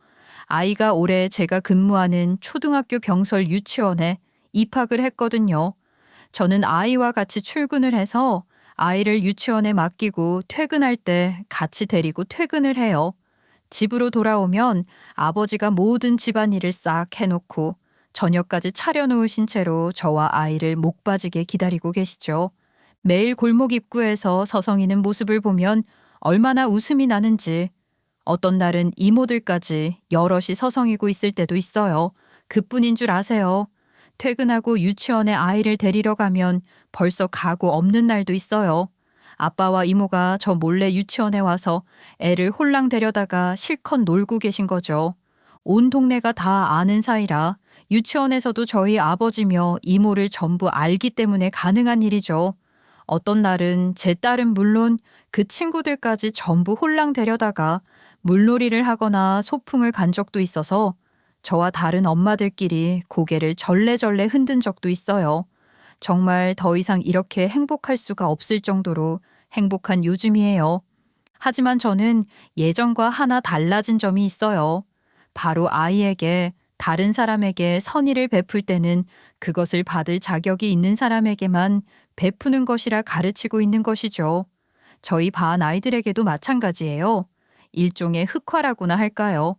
아이가 올해 제가 근무하는 초등학교 병설 유치원에 입학을 했거든요. 저는 아이와 같이 출근을 해서 아이를 유치원에 맡기고 퇴근할 때 같이 데리고 퇴근을 해요. 집으로 돌아오면 아버지가 모든 집안일을 싹 해놓고 저녁까지 차려놓으신 채로 저와 아이를 목 빠지게 기다리고 계시죠. 매일 골목 입구에서 서성이는 모습을 보면 얼마나 웃음이 나는지. 어떤 날은 이모들까지 여럿이 서성이고 있을 때도 있어요. 그뿐인 줄 아세요. 퇴근하고 유치원에 아이를 데리러 가면 벌써 가고 없는 날도 있어요. 아빠와 이모가 저 몰래 유치원에 와서 애를 홀랑 데려다가 실컷 놀고 계신 거죠. 온 동네가 다 아는 사이라 유치원에서도 저희 아버지며 이모를 전부 알기 때문에 가능한 일이죠. 어떤 날은 제 딸은 물론 그 친구들까지 전부 홀랑 데려다가 물놀이를 하거나 소풍을 간 적도 있어서 저와 다른 엄마들끼리 고개를 절레절레 흔든 적도 있어요. 정말 더 이상 이렇게 행복할 수가 없을 정도로 행복한 요즘이에요. 하지만 저는 예전과 하나 달라진 점이 있어요. 바로 아이에게 다른 사람에게 선의를 베풀 때는 그것을 받을 자격이 있는 사람에게만 베푸는 것이라 가르치고 있는 것이죠. 저희 반 아이들에게도 마찬가지예요. 일종의 흑화라고나 할까요?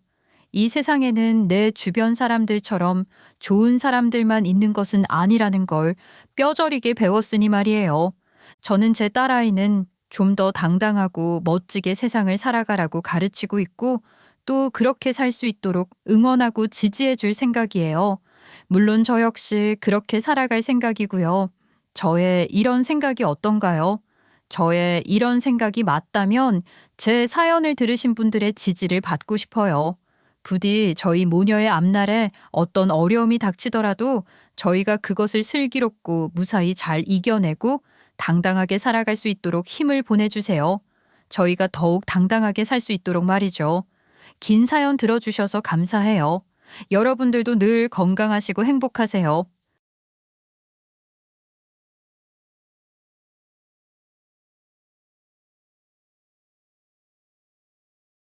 이 세상에는 내 주변 사람들처럼 좋은 사람들만 있는 것은 아니라는 걸 뼈저리게 배웠으니 말이에요. 저는 제 딸아이는 좀 더 당당하고 멋지게 세상을 살아가라고 가르치고 있고 또 그렇게 살 수 있도록 응원하고 지지해 줄 생각이에요. 물론 저 역시 그렇게 살아갈 생각이고요. 저의 이런 생각이 어떤가요? 저의 이런 생각이 맞다면 제 사연을 들으신 분들의 지지를 받고 싶어요. 부디 저희 모녀의 앞날에 어떤 어려움이 닥치더라도 저희가 그것을 슬기롭고 무사히 잘 이겨내고 당당하게 살아갈 수 있도록 힘을 보내주세요. 저희가 더욱 당당하게 살 수 있도록 말이죠. 긴 사연 들어주셔서 감사해요. 여러분들도 늘 건강하시고 행복하세요.